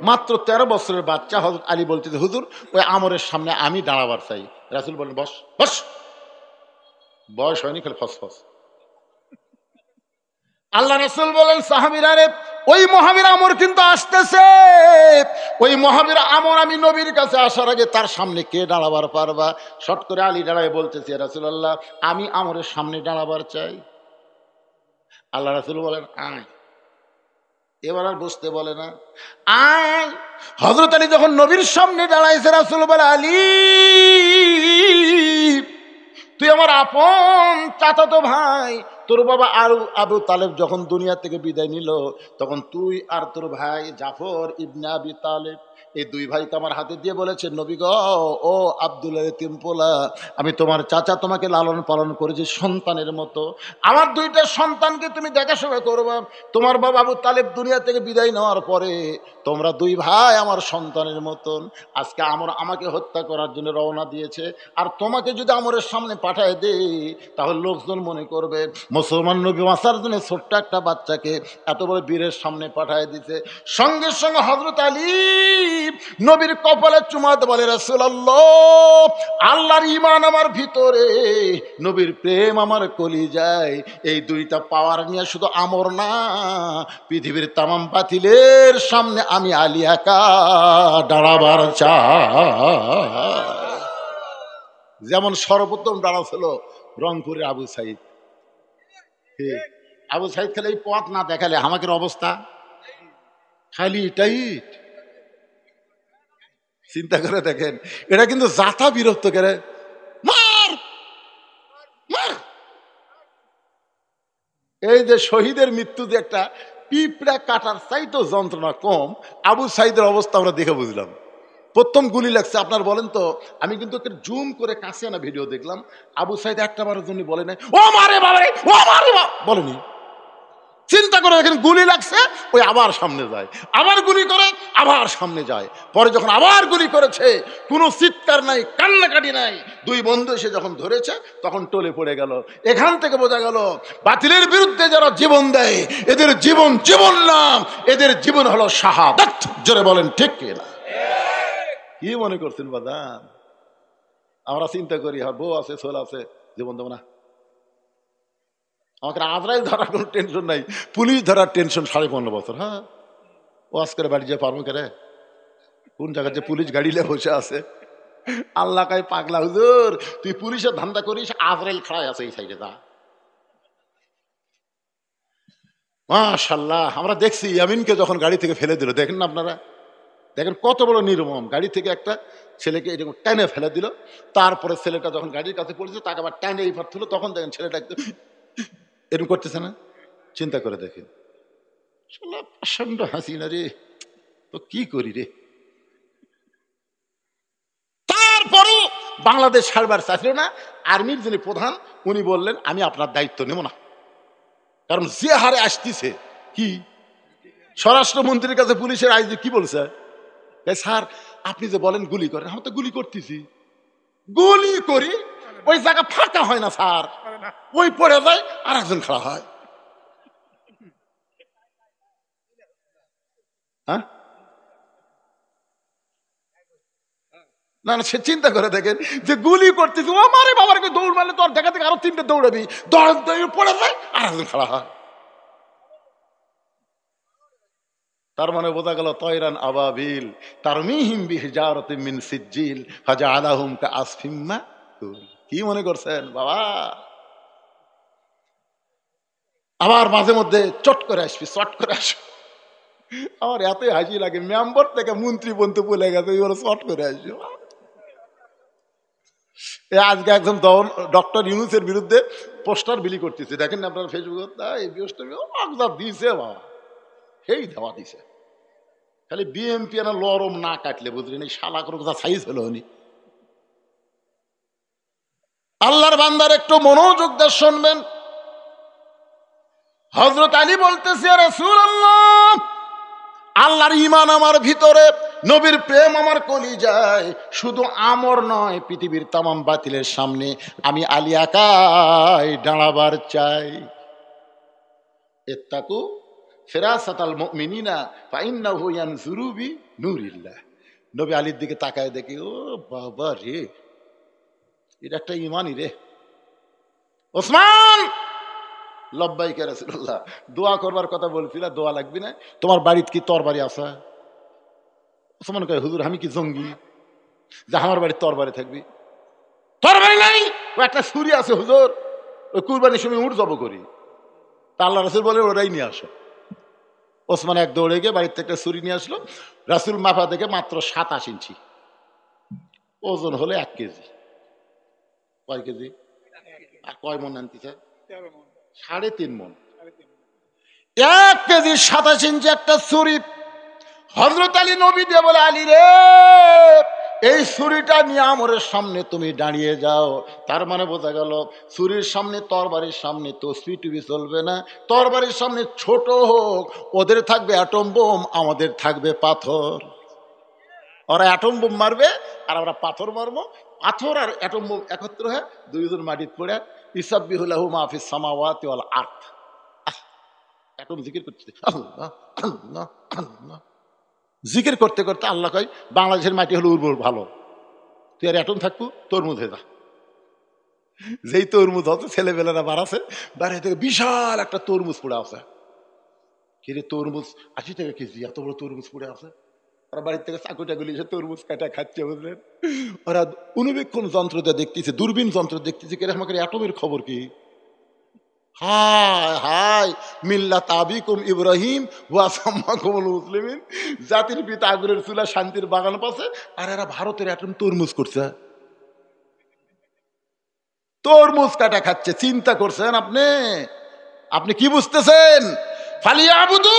মাত্র 13 বছরের বাচ্চা হযরত আলী বলতেছে, হুজুর ওই আমরের সামনে আমি দাঁড়াবার চাই। রাসূল বলেন, বস বস। বয়স হয়নি, খালি ফস ফস। আল্লাহ রাসূল বলেন, সাহাবীরা রে ওই মহাবীর আমর কিন্তু আসতেছে, ওই মহাবীর আমর আমি নবীর কাছে আসার আগে তার সামনে কে দাঁড়াবার পারবা? শট করে আলী দাঁড়ায় বলতেছে, রাসূলুল্লাহ আমি আমরের সামনে দাঁড়াবার চাই। আল্লাহ রাসূল বলেন, আয়। এবার আর বসতে বলে না, আয়। হযরত আলী যখন নবীর সামনে দাঁড়াইছে, রাসূল বলে, আলী তুই আমার আপন চাচাতো ভাই। তোর বাবা আবু তালেব যখন দুনিয়া থেকে বিদায় নিল, তখন তুই আর তোর ভাই জাফর ইবনে আবি তালেব, এই 2 ভাইকে আমার হাতে দিয়ে বলেছে, নবী গো, ও আব্দুল্লাহ ইতিম পোলা, আমি তোমার চাচা, তোমাকে লালন পালন করেছি সন্তানের মতো। আমার 2টা সন্তানকে তুমি দেখাশোনা করবা। তোমার বাবা আবু তালেব দুনিয়া থেকে বিদায় নেওয়ার পরে তোমরা 2 ভাই আমার সন্তানের মতন। আজকে আমাকে হত্যা করার জন্য রওনা দিয়েছে, আর তোমাকে যদি আমরের সামনে পাঠায় দে, তাহলে লোকজন মনে করবে মুসলমান নবী বাঁচার জন্য ছোট্ট একটা বাচ্চাকে এত বড় বীরের সামনে পাঠায় দিতে। সঙ্গে সঙ্গে হযরত আলী নবীর কপালে চুমাতে বলে, রাসূলুল্লাহ আল্লাহর ঈমান আমার ভিতরে, নবীর প্রেম আমার কলিজায়। এই 2টা পাওয়ার নিয়ে শুধু আমর না, পৃথিবীর তামাম বাতিলের সামনে আমি আলী একা দাঁড়াবার চাই। যেমন সর্বপ্রথম দাঁড়াছিল রংপুরের আবু সাইদ। আবু সাইদ খালি এই পথ না দেখালে আমাদের অবস্থা খালি টাইট। চিন্তা করে দেখেন, এটা কিন্তু জাতা বিরক্ত করে, মার মার। এই যে শহীদের মৃত্যুতে একটা পিঁপড়া কাটার চাইতো যন্ত্রণা কম, আবু সাইদের অবস্থা আমরা দেখে বুঝলাম। প্রথম গুলি লাগছে, আপনার বলেন তো, আমি কিন্তু জুম করে কাছে আনা ভিডিও দেখলাম, আবু সাইদ একটা বারের জন্য বলে নাই ও মারে বাবারে, ও মারে বলেনি। চিন্তা করে দেখেন গুলি লাগছে, ওই আবার সামনে যায়, আবার গুলি করে, আবার সামনে যায়। পরে যখন আবার গুলি করেছে, কোনো চিৎকার নাই, কান্নাকাটি নাই, দুই বন্ধু এসে যখন ধরেছে তখন টলে পড়ে গেল। এখান থেকে বোঝা গেল বাতিলের বিরুদ্ধে যারা জীবন দেয় এদের জীবন জীবন না, এদের জীবন হলো শাহাদাত। জোরে বলেন ঠিক কিনা? কি মনে করছেন বাদান? আমরা চিন্তা করি হ্যাঁ বউ আছে, ছোল আছে, জীবন দেবো না। আমাকে আজরাইল ধরার কোনো টেনশন নাই, পুলিশ ধরার টেনশন 15.5 বছর। হ্যাঁ ওয়াজ করে বাড়ি যেয়ে পারবো কেরে? কোন জায়গায় যে পুলিশ গাড়ি নিয়ে বসে আছে, আল্লাহ কাই পাগলা হুজুর, তুই পুলিশের ধান্দা করিস, আজরাইল খাড়াই আছে এই সাইডে। যা মাশাআল্লাহ, আমরা দেখছি ইয়ামিনকে যখন গাড়ি থেকে ফেলে দিল, দেখেন না আপনারা? দেখেন কত বড় নির্মম, গাড়ি থেকে একটা ছেলেকে এরকম টেনে ফেলে দিল, তারপরে ছেলেটা যখন গাড়ির কাছে পড়েছে তাকে আবার টেনে এই পার, তখন দেখেন ছেলেটা একদম এরকম করতেছে না? চিন্তা করে দেখেন, প্রচন্ড হাসি না রে, তো কি করি রে। তারপরও বাংলাদেশ ছাড়বার চাইছিল না। আর্মির যিনি প্রধান উনি বললেন আমি আপনার দায়িত্ব নেব না, কারণ যে হারে আসতেছে। কি স্বরাষ্ট্রমন্ত্রীর কাছে পুলিশের আইজি কি বলছে? স্যার আপনি যে বলেন গুলি করেন, আমি তো গুলি করতেছি, গুলি করি, ওই জায়গা ফাঁকা হয় না স্যার, ওই পড়ে যায় আর একজন খাড়া হয়। হ্যাঁ না না, সে চিন্তা করে দেখেন যে গুলি করতেছি, ও মারে বাবারকে দৌড় মারলে তোর দেখা থেকে আরো 3টে দৌড়াবি, পড়ে যায় আর একজন খাড়া হয়। তার মানে বোঝা গেল তয়রান আবাবিল তারমিহিম বিহিজারাতিন মিন সিজ্জিল ফাজআলাহুম কাআসফিম মাকুল। কি মনে করছেন বাবা? আবার মাঝে মধ্যে চট করে আসবি, চট করে আসবি। আমার এতই হাসি লাগে, মেম্বার থেকে মন্ত্রী বন্ধু বলে গেছে এবার চট করে আসবি। আজকে একজন ডক্টর ইউনূসের বিরুদ্ধে পোস্টার বিলি করতেছে, দেখেন না আপনার ফেসবুকে? এই পোস্টার দিয়েছে বাবা, সেই দেওয়া দিছে। খালি বিএমপি না লরম না কাটলে বুঝলেন, এই শালা করে কোথা সাইজ হলো উনি। আল্লাহর বান্দার একটু মনোযোগ দিয়ে শুনবেন। হযরত আলী বলতেছে রাসূলুল্লাহ, আল্লাহর ঈমান আমার ভিতরে, নবীর প্রেম আমার কলিজায়, শুধু আমর নয় পৃথিবীর তামাম বাতিলের সামনে আমি আলী একাই দাঁড়াবার চাই। ইত্তাকু ফিরাসাতাল মুমিনিনা ফাইন্নাহু ইয়ানজুরু বিনূরিল্লাহ। নবী আলীর দিকে তাকায় দেখি, ও বাবা রে, এটা একটা ঈমানই রে। ওসমান লব্বাইকা রাসূলুল্লাহ, দোয়া করবার কথা বলছিল, দোয়া লাগবে না? তোমার বাড়িতে কি তরবারি আছে? ওসমান কয় হুজুর আমি কি জঙ্গি যে আমার বাড়ির তরবারি থাকবি? তরবারি নাই, ও একটা ছুরি আছে হুজুর, ওই কুরবানির সময় উঠ জব করি। তা আল্লাহ রাসূল বলে ওরাই নিয়ে আসো। ওসমান এক দৌড়ে গিয়ে বাড়ির থেকে একটা ছুরি নিয়ে আসলো। রাসূল মাপা দেখে মাত্র 27 ইঞ্চি, ওজন হলে 1 কেজি। কয় কেজি? আর কয় মন আনতেছে? 3.5 মন। 1 কেজি 27 ইঞ্চি একটা ছুরি। হযরত আলী নবী দিয়ে বলে, আলী রে, এই ছুরিটা নিয়ে আমরের সামনে তুমি দাঁড়িয়ে যাও। তার মানে বোঝা গেল ছুরির সামনে, তরবারির সামনে তো সুইটুবি চলবে না। তরবারির সামনে ছোট হোক, ওদের থাকবে অ্যাটম বোম, আমাদের থাকবে পাথর। ওরা অ্যাটম বোম মারবে আর আমরা পাথর মারবো। পাথর আর অ্যাটম বোম একত্র হয়ে দুইজন মাটিতে পড়ে ইসাব্বিহু লাহু মা ফিস সামাওয়াতি ওয়াল আরদ। অ্যাটম জিকির করতেছে, আল্লাহ আল্লাহ আল্লাহ, জিকির করতে করতে আল্লাহ কয় বাংলাদেশের মাটি হলো উর্বর ভালো, তুই আর অ্যাটম থাকবো, তরমুজ হয়ে যা। যেই তরমুজ হচ্ছে ছেলেবেলারা বাড়াছে, বাইরে থেকে বিশাল একটা তরমুজ পড়ে আছে। কিরে তরমুজ 80 টাকা কেজি, এত বড় তরমুজ পড়ে আছে। ওরা বাড়ির থেকে চাকুটা গুলি তরমুজ কাটা খাচ্ছে, বুঝলেন? ওরা অনুবীক্ষণ যন্ত্র দিয়ে দেখতেছে, দূরবীন যন্ত্র দেখতেছে, কিরকম করে অ্যাটমের খবর কি। হায় হায়, মিল্লাত আবিকুম ইব্রাহিম ওয়া সাম্মাকুমুল মুসলিমিন, জাতির পিতা আগুনের চুলা শান্তির বাগান পাশে, আর এরা ভারতের অ্যাটম তরমুজ করছে, তরমুজ কাটা খাচ্ছে। চিন্তা করছেন আপনি? আপনি কি বুঝতেছেন? ফালিয়াবুদু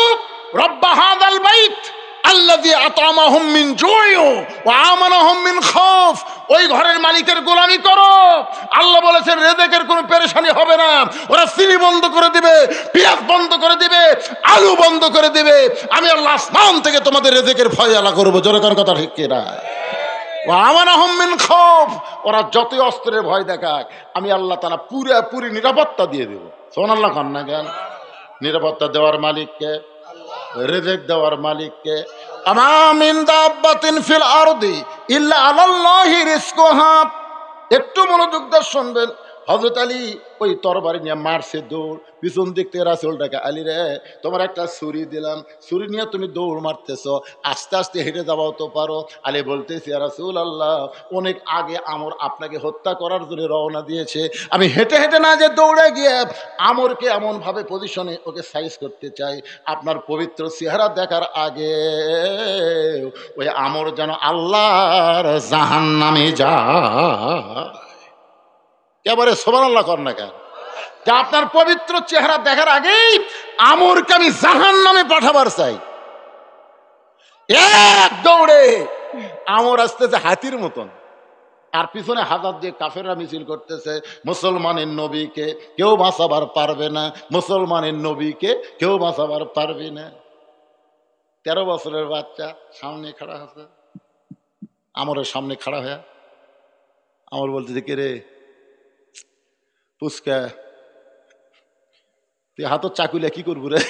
রাব্ব হাযাল বাইত আল্লাযী আতামাহুম মিন জু'ইন ওয়া আমানাহুম মিন খাউফ। ওই ঘরের মালিকের গোলামি করো। আল্লাহ বলেছেন রিজিকের কোনো পেরেশানি হবে না। ওরা চিনি বন্ধ করে দিবে, পেঁয়াজ বন্ধ করে দিবে, আলু বন্ধ করে দিবে, আমি আল্লাহ আসমান থেকে তোমাদের রিজিকের ফয়সালা করবো। জোরে কোন কথা ঠিক কিনা? আমানাহুম মিন খৌফ, ওরা যতই অস্ত্রের ভয় দেখাক আমি আল্লাহ তাআলা পুরোপুরি নিরাপত্তা দিয়ে দেব। সুবহানাল্লাহ কান না কেন? নিরাপত্তা দেওয়ার মালিককে, রিজিক দেওয়ার মালিককে। আমা মিন দাব্বাতিন ফিল আরদি ইল্লা আলাল্লাহি রিজকুহা। একটু মনোযোগ দিয়ে শুনবেন। হযরত আলী ওই তরবারি নিয়ে মারছে দৌড়, পিছন দিক থেকে রাসূল ডাকে, আলী রে তোমার একটা ছুরি দিলাম, ছুরি নিয়ে তুমি দৌড় মারতেছ, আস্তে আস্তে হেঁটে যাওয়াও তো পারো। আলী বলতেছি, ইয়া রাসূলুল্লাহ, অনেক আগে আমর আপনাকে হত্যা করার জন্য রওনা দিয়েছে, আমি হেঁটে হেঁটে না যে দৌড়ে গিয়ে আমরকে এমনভাবে পজিশনে ওকে সাইজ করতে চাই, আপনার পবিত্র চেহারা দেখার আগে ওই আমর যেন আল্লাহর জাহান্নামে যায়। এবারে সুবহানাল্লাহ কর না কেন? যে আপনার পবিত্র চেহারা দেখার আগেই আমরকে আমি জাহান্নামে পাঠাবার চাই। এক দৌড়ে আমর আসতেছে হাতির মতন, আর পিছনে হাজার দিয়ে কাফেররা মিছিল করতেছে, মুসলমানের নবীকে কেউ বাঁচাবার পারবে না, মুসলমানের নবীকে কেউ বাঁচাবার পারবে না। 13 বছরের বাচ্চা সামনে খাড়া আছে, আমরের সামনে খাড়া হয়ে আমর বলতেছে, কে রে পুচকা, তুই হাতত চাকুলে কি করবো রে?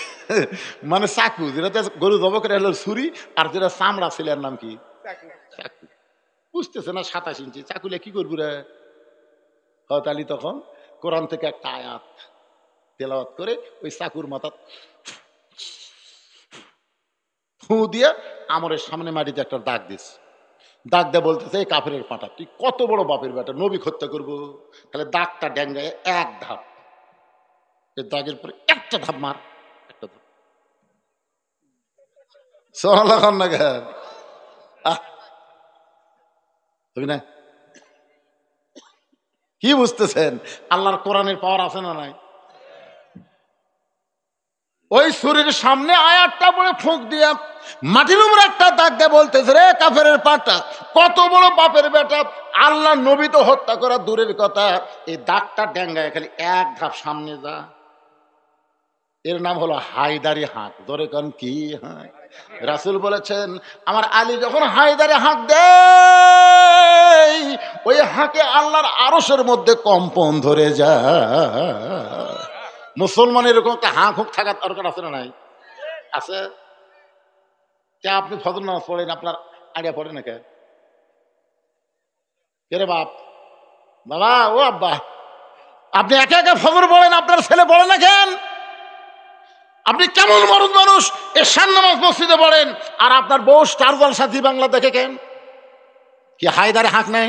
মানে চাকু যেটা গরু জব করে হলো ছুরি, আর যেটা চামড়া ছেলের নাম কি চাকু। বুঝতেছে না 27 ইঞ্চি চাকুলে কি করবো রে? হয়তো আলী তখন কোরআন থেকে একটা আয়াত তেলাওয়াত করে ওই চাকুর মাথা ফু দিয়ে আমরের সামনে মাটিতে একটা দাগ দিস। দাগ দিয়ে বলতেছে, এই কাফেরের পাঁটা, তুই কত বড় বাপের বেটা, নবী হত্যা করবো? তাহলে দাগটা ড্যাঙ্গায় এক ধাপ, এই দাগের পরে একটা ধাপ মার, একটা ধাপ। সুবহানাল্লাহ না কেন? না কি বুঝতেছেন? আল্লাহর কোরআনের পাওয়ার আছে না নাই? ওই ছুরির সামনে আয়াতটা পড়ে ফুঁক দিয়া মাটির উপর একটা দাগ দিয়ে বলতেছে, রে কাফেরের পাটা, কত বড় বাপের বেটা, আল্লাহ নবী তো হত্যা করা দূরের কথা, এই দাগটা ড্যাঙ্গায় খালি এক ধাপ সামনে যা। এর নাম হলো হায়দারি হাঁক। ধরে কান কি হাঁক? রাসূল বলেছেন, আমার আলী যখন হায়দারি হাঁক দেয়, ওই হাঁকে আল্লাহর আরশের মধ্যে কম্পন ধরে যায়। মুসলমানের এরকম একটা হাঁক হুক থাকার দরকার আছে না নাই? আছে। কে আপনি ফজর নামাজ পড়েন, আপনার আইডিয়া পড়ে না কে? রে বাপ, বাবা, ও আব্বা, আপনি একে একে ফজর পড়েন, আপনার ছেলে পড়ে না কেন? আপনি কেমন মরদ মানুষ, এশার নামাজ মসজিদে পড়েন, আর আপনার বউ স্টার জলসা জি বাংলা দেখে কেন? কি হায়দারে হাঁক নাই?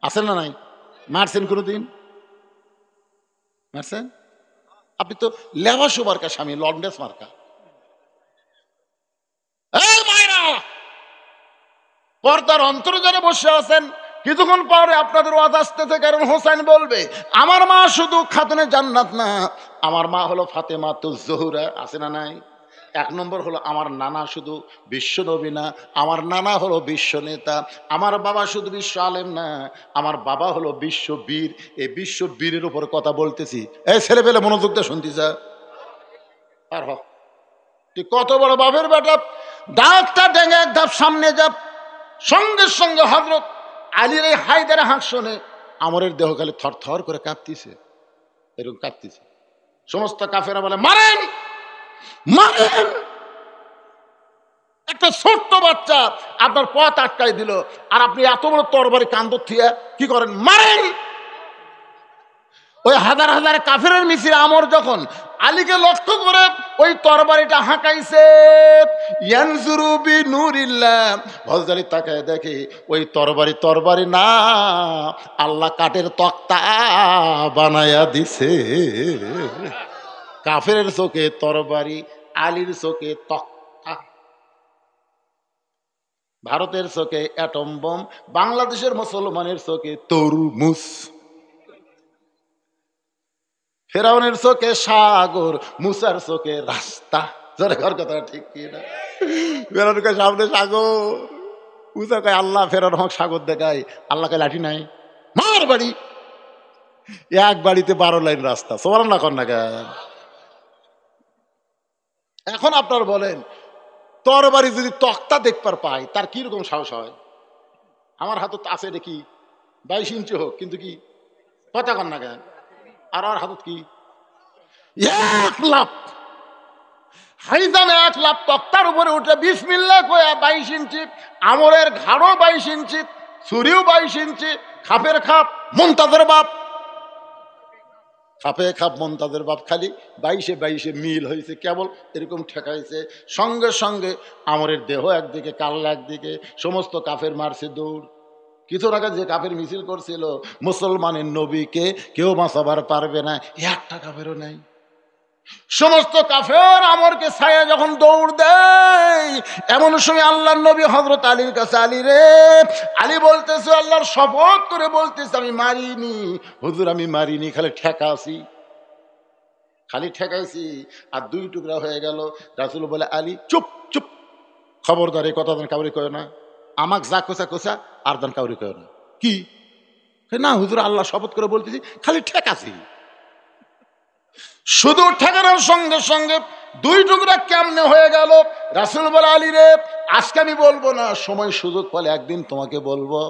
আছেন না নাই? মারছেন কোনোদিন? মারছেন? আপনি তো লেবাসু মার্কা স্বামী, লন্ডেস মার্কা। এই মায়েরা, পর্দার অন্তরে যারা বসে আছেন, কিছুক্ষণ পরে আপনাদের ওয়াজ আসতেছে, কারণ হোসেন বলবে, আমার মা শুধু খাতুনে জান্নাত না, আমার মা হলো ফাতেমাতুজ জোহরা। আছে না নাই? 1 নম্বর হলো আমার নানা শুধু বিশ্ব নবী না, আমার নানা হলো বিশ্ব নেতা। আমার বাবা শুধু বিশ্ব আলেম না, আমার বাবা হলো বিশ্ব বীর। এই বিশ্ব বীরের উপর কথা বলতেছি। এই ছেলে পেলে মনোযোগ দিয়ে শুনতে যা। আর হ, তুই কত বড় বাপের বেটা, ডাকটা ডেঙ্গে এক ধাপ সামনে যা। সঙ্গে সঙ্গে হযরত আলীর এই হায়দারে হাঁক শুনে আমরের দেহ খালি থর থর করে কাঁপতেছে, এরকম কাঁপতেছে। সমস্ত কাফেরা বলে, মারেন মারেন। একটা ছোট্ট বাচ্চা আপনার পথ আটকাই দিল, আর আপনি এত বড় তরবারি কান্দর থিয়া কি করেন? মারেন। ওই হাজার হাজার কাফেরের মিছিল আমর যখন আলীকে লক্ষ্য করে ওই তরবারিটা হাঁকাইছে, ইয়ানজুরু বিনুরিল্লাহ, হযরত আলী তাকায় দেখে ওই তরবারি না, আল্লাহ কাঠের তক্তা বানায়া দিছে। কাফেরের চোখে তরবারি, আলীর চোখে তক্তা। ভারতের চোখে অ্যাটম বোম, বাংলাদেশের মুসলমানের চোখে তরমুজ, ফেরাউনের চোখে সাগর, মুসার চোখে রাস্তা। ঘর কথা ঠিক কি না? ফেরাউনকে সামনে সাগর, মুসা কয় আল্লাহ, ফেরাউন হক সাগর দেখায়, আল্লাহ কয় লাঠি নাই, মার বাড়ি। এক বাড়িতে 12 লাইন রাস্তা। সুবহানাল্লাহ কর না কেন? এখন আপনার বলেন, তরবারি যদি তক্তা দেখবার পায় তার কিরকম সাহস হয়? আমার হাতত আছে দেখি 22 ইঞ্চি হোক, কিন্তু কি কথা কন না কেন? আর আমার হাতত কি 1 লাখ হাইজানে 1 লাখ তক্তার উপরে উঠে বিসমিল্লাহ কয়া 22 ইঞ্চি, আমরের ঘাড়ও 22 ইঞ্চি, ছুরিও 22 ইঞ্চি, খাপের খাপ মুনতাজের বাপ, খাপে খাপ মুনতাজের বাপ, খালি 22-22 মিল হয়েছে, কেবল এরকম ঠেকাইছে, সঙ্গে সঙ্গে আমরের দেহ একদিকে, কাল্লা একদিকে, সমস্ত কাফের মারছে দৌড়। কিছু আগে যে কাফের মিছিল করছিল, মুসলমানের নবীকে কেউ বাঁচাবার পারবে না, একটা কাফেরও নাই। সমস্ত কাফের আমরকে ছায়া যখন দৌড় দেয়, এমন সময় আল্লাহর নবী হযরত আলীর কাছে, আলী রে, আলী বলতেছে, আল্লাহর শপথ করে বলতেছে, আমি মারিনি হুজুর, আমি মারিনি, খালি ঠেকাছি, খালি ঠেকাইছি। আর 2 টুকরা হয়ে গেল। রাসূল বলে, আলী চুপ চুপ, খবরদার এই কথা যেন কাউরি কয় না, আমাক যা কোসা কোসা আর যেন কাউরি কয় না। কি না হুজুর, আল্লাহ শপথ করে বলতেছি, খালি ঠেকাছি। শুধু ঠেকানোর সঙ্গে সঙ্গে 2 টুকরা কেমনে হয়ে গেল। রাসূল বলে, আলী রে, আজকে আমি বলবো না, সময় সুযোগ পেলে একদিন তোমাকে বলবো।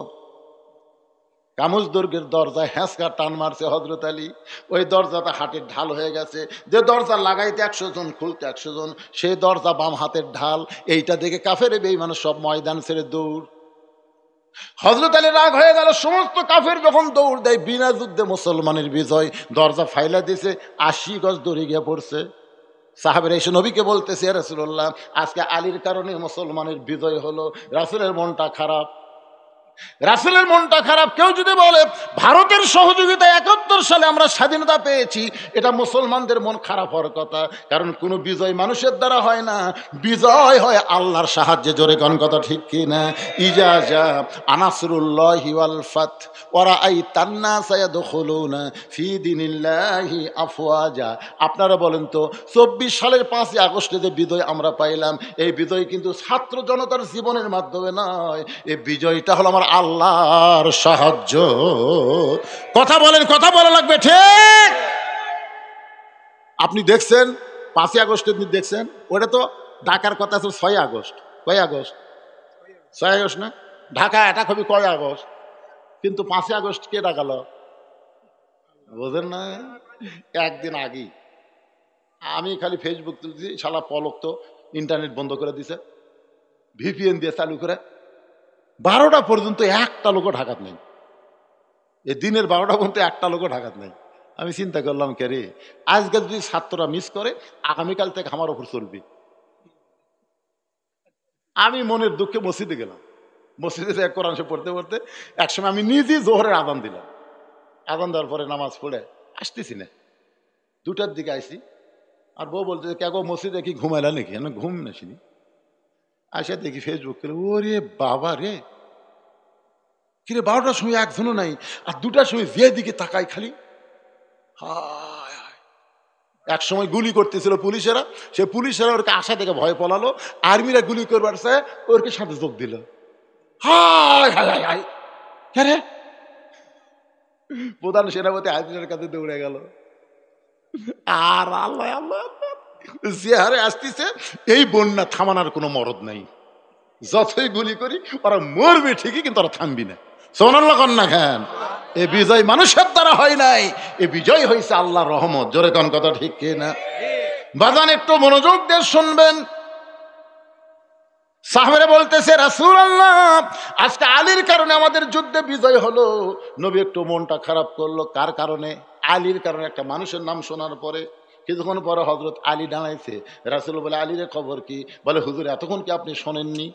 কামুজ দুর্গের দরজায় হ্যাঁসকা টান মারছে হযরত আলী, ওই দরজাটা হাটের ঢাল হয়ে গেছে। যে দরজা লাগাইতে 100 জন, খুলতে 100 জন, সেই দরজা বাম হাতের ঢাল। এইটা দেখে কাফের বেঈমান সব ময়দান ছেড়ে দৌড়। হযরত আলী রাগ হয়ে গেল। সমস্ত কাফের যখন দৌড় দেয়, বিনা যুদ্ধে মুসলমানের বিজয়, দরজা ফাইলা দিয়েছে, 80 গজ দড়ি গিয়ে পড়ছে। সাহাবেরা এসে নবীকে বলতেছে, ইয়া রাসূলুল্লাহ, আজকে আলীর কারণে মুসলমানের বিজয় হলো। রাসূলের মনটা খারাপ, রাসূলের মনটা খারাপ। কেউ যদি বলে ভারতের সহযোগিতায় 71 সালে আমরা স্বাধীনতা পেয়েছি, এটা মুসলমানদের মন খারাপ হওয়ার কথা, কারণ কোনো বিজয় মানুষের দ্বারা হয় না, বিজয় হয় আল্লাহর সাহায্যে। জোরে কোন কথা ঠিক কি না? ইজাজা আনাসরুল্লাহি ওয়াল ফাত ওয়া রাআইতান নাসা ইয়াদখুলুনা ফি দীনিল্লাহি আফওয়াজা। আপনারা বলেন তো, 24 সালের 5ই আগস্টে যে বিজয় আমরা পাইলাম, এই বিজয় কিন্তু ছাত্র জনতার জীবনের মাধ্যমে নয়, এই বিজয়টা হলো আমার আল্লাহর সাহায্য। কথা বলেন, কথা বলা লাগবে, ঠিক? আপনি দেখছেন 5ই আগস্টের দিন দেখছেন, ওটা তো ঢাকার কথা আছে 6 আগস্ট। কয় আগস্ট? 6 আগস্ট না? ঢাকা এটা খুবই কয় আগস্ট, কিন্তু 5ই আগস্ট কে ডাকালো বোঝেন না? একদিন আগেই আমি খালি ফেসবুক তুলছি, শালা পলক তো ইন্টারনেট বন্ধ করে দিছে, ভিপিএন দিয়ে চালু করে। 12টা পর্যন্ত একটা লোকও ঢাকাত নেই, এই দিনের 12টা পর্যন্ত একটা লোকও ঢাকাত নেই। আমি চিন্তা করলাম, কে রে, আজকে যদি ছাত্ররা মিস করে, আগামীকাল থেকে আমার ওপর চলবি। আমি মনের দুঃখে মসজিদে গেলাম, মসজিদে এক কোরআন শরীফ পড়তে পড়তে একসময় আমি নিজেই জোহরের আজান দিলাম। আজান দেওয়ার পরে নামাজ পড়ে আসতেছি না, 2টার দিকে আইসি, আর বউ বলতে, কে গো মসজিদে কি ঘুমাইলা নাকি? না ঘুম নাসিনি। আসে দেখি ফেসবুক করে, ওরে বাবা রে, কিরে 12টার সময় একজনও নাই, আর 2টার সময় যে দিকে তাকাই খালি হায় হায়। এক সময় গুলি করতেছিল পুলিশেরা, সে পুলিশেরা ওরকে আশা থেকে ভয় পলালো, আর্মিরা গুলি করবার চায় ওরকে সাথে যোগ দিল। হায় হায় হায় হায়, কে রে? প্রধান সেনাপতি আইনের কাছে দৌড়ে গেল। আর আল্লাহ আল্লাহ যে হারে আসতেছে, এই বন্যা থামানোর কোনো মরদ নাই। যতই গুলি করি ওরা মরবে ঠিকই, কিন্তু ওরা থামবি না। সুবহানাল্লাহ কন না খান। এ বিজয় মানুষের দ্বারা হয় নাই, এ বিজয় হয়েছে আল্লাহর রহমত। জোরে কোন কথা ঠিক কি না? বাজান একটু মনোযোগ দিয়ে শুনবেন। সাহাবারা বলতেছে, রাসূলুল্লাহ, আজকে আলীর কারণে আমাদের যুদ্ধে বিজয় হলো। নবী একটু মনটা খারাপ করলো। কার কারণে? আলীর কারণে। একটা মানুষের নাম শোনার পরে কিছুক্ষণ পরে হযরত আলী দাঁড়াইছে। রাসূল বলে, আলীর খবর কি? বলে, হুজুর এতক্ষণ কি আপনি শোনেননি?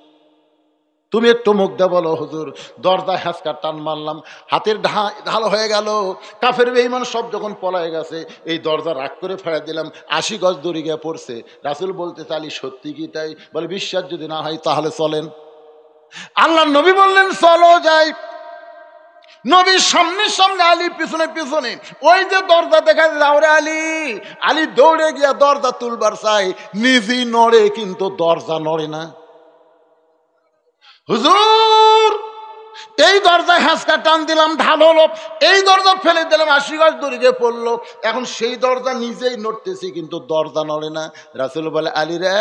তুমি একটু মুখ দে বলো। হুজুর, দরজা হ্যাঁচকা টান মারলাম, হাতের ঢাল হয়ে গেল, কাফের বেঈমান সব যখন পলায় গেছে, এই দরজা রাগ করে ফেলে দিলাম, 80 গজ দড়ি গিয়ে পড়ছে। রাসূল বলতে, আলী সত্যি কি তাই? বলে, বিশ্বাস যদি না হয় তাহলে চলেন। আল্লাহর নবী বললেন, চলো যাই। নবীর সামনে সামনে, আলী পিছনে পিছনে। ওই যে দরজা দেখা যায়, ওরে আলী। আলী দৌড়ে গিয়া দরজা তুলবার চাই, নিজেই নড়ে কিন্তু দরজা নড়ে না। হুজুর, এই দরজায় হ্যাঁচকা টান দিলাম, ঢাল হলো, এই দরজা ফেলে দিলাম, 80 গজ দূরে গিয়ে পড়লো। এখন সেই দরজা নিজেই নড়তেছি, কিন্তু দরজা নড়ে না। রাসূল বলে, আলী রে,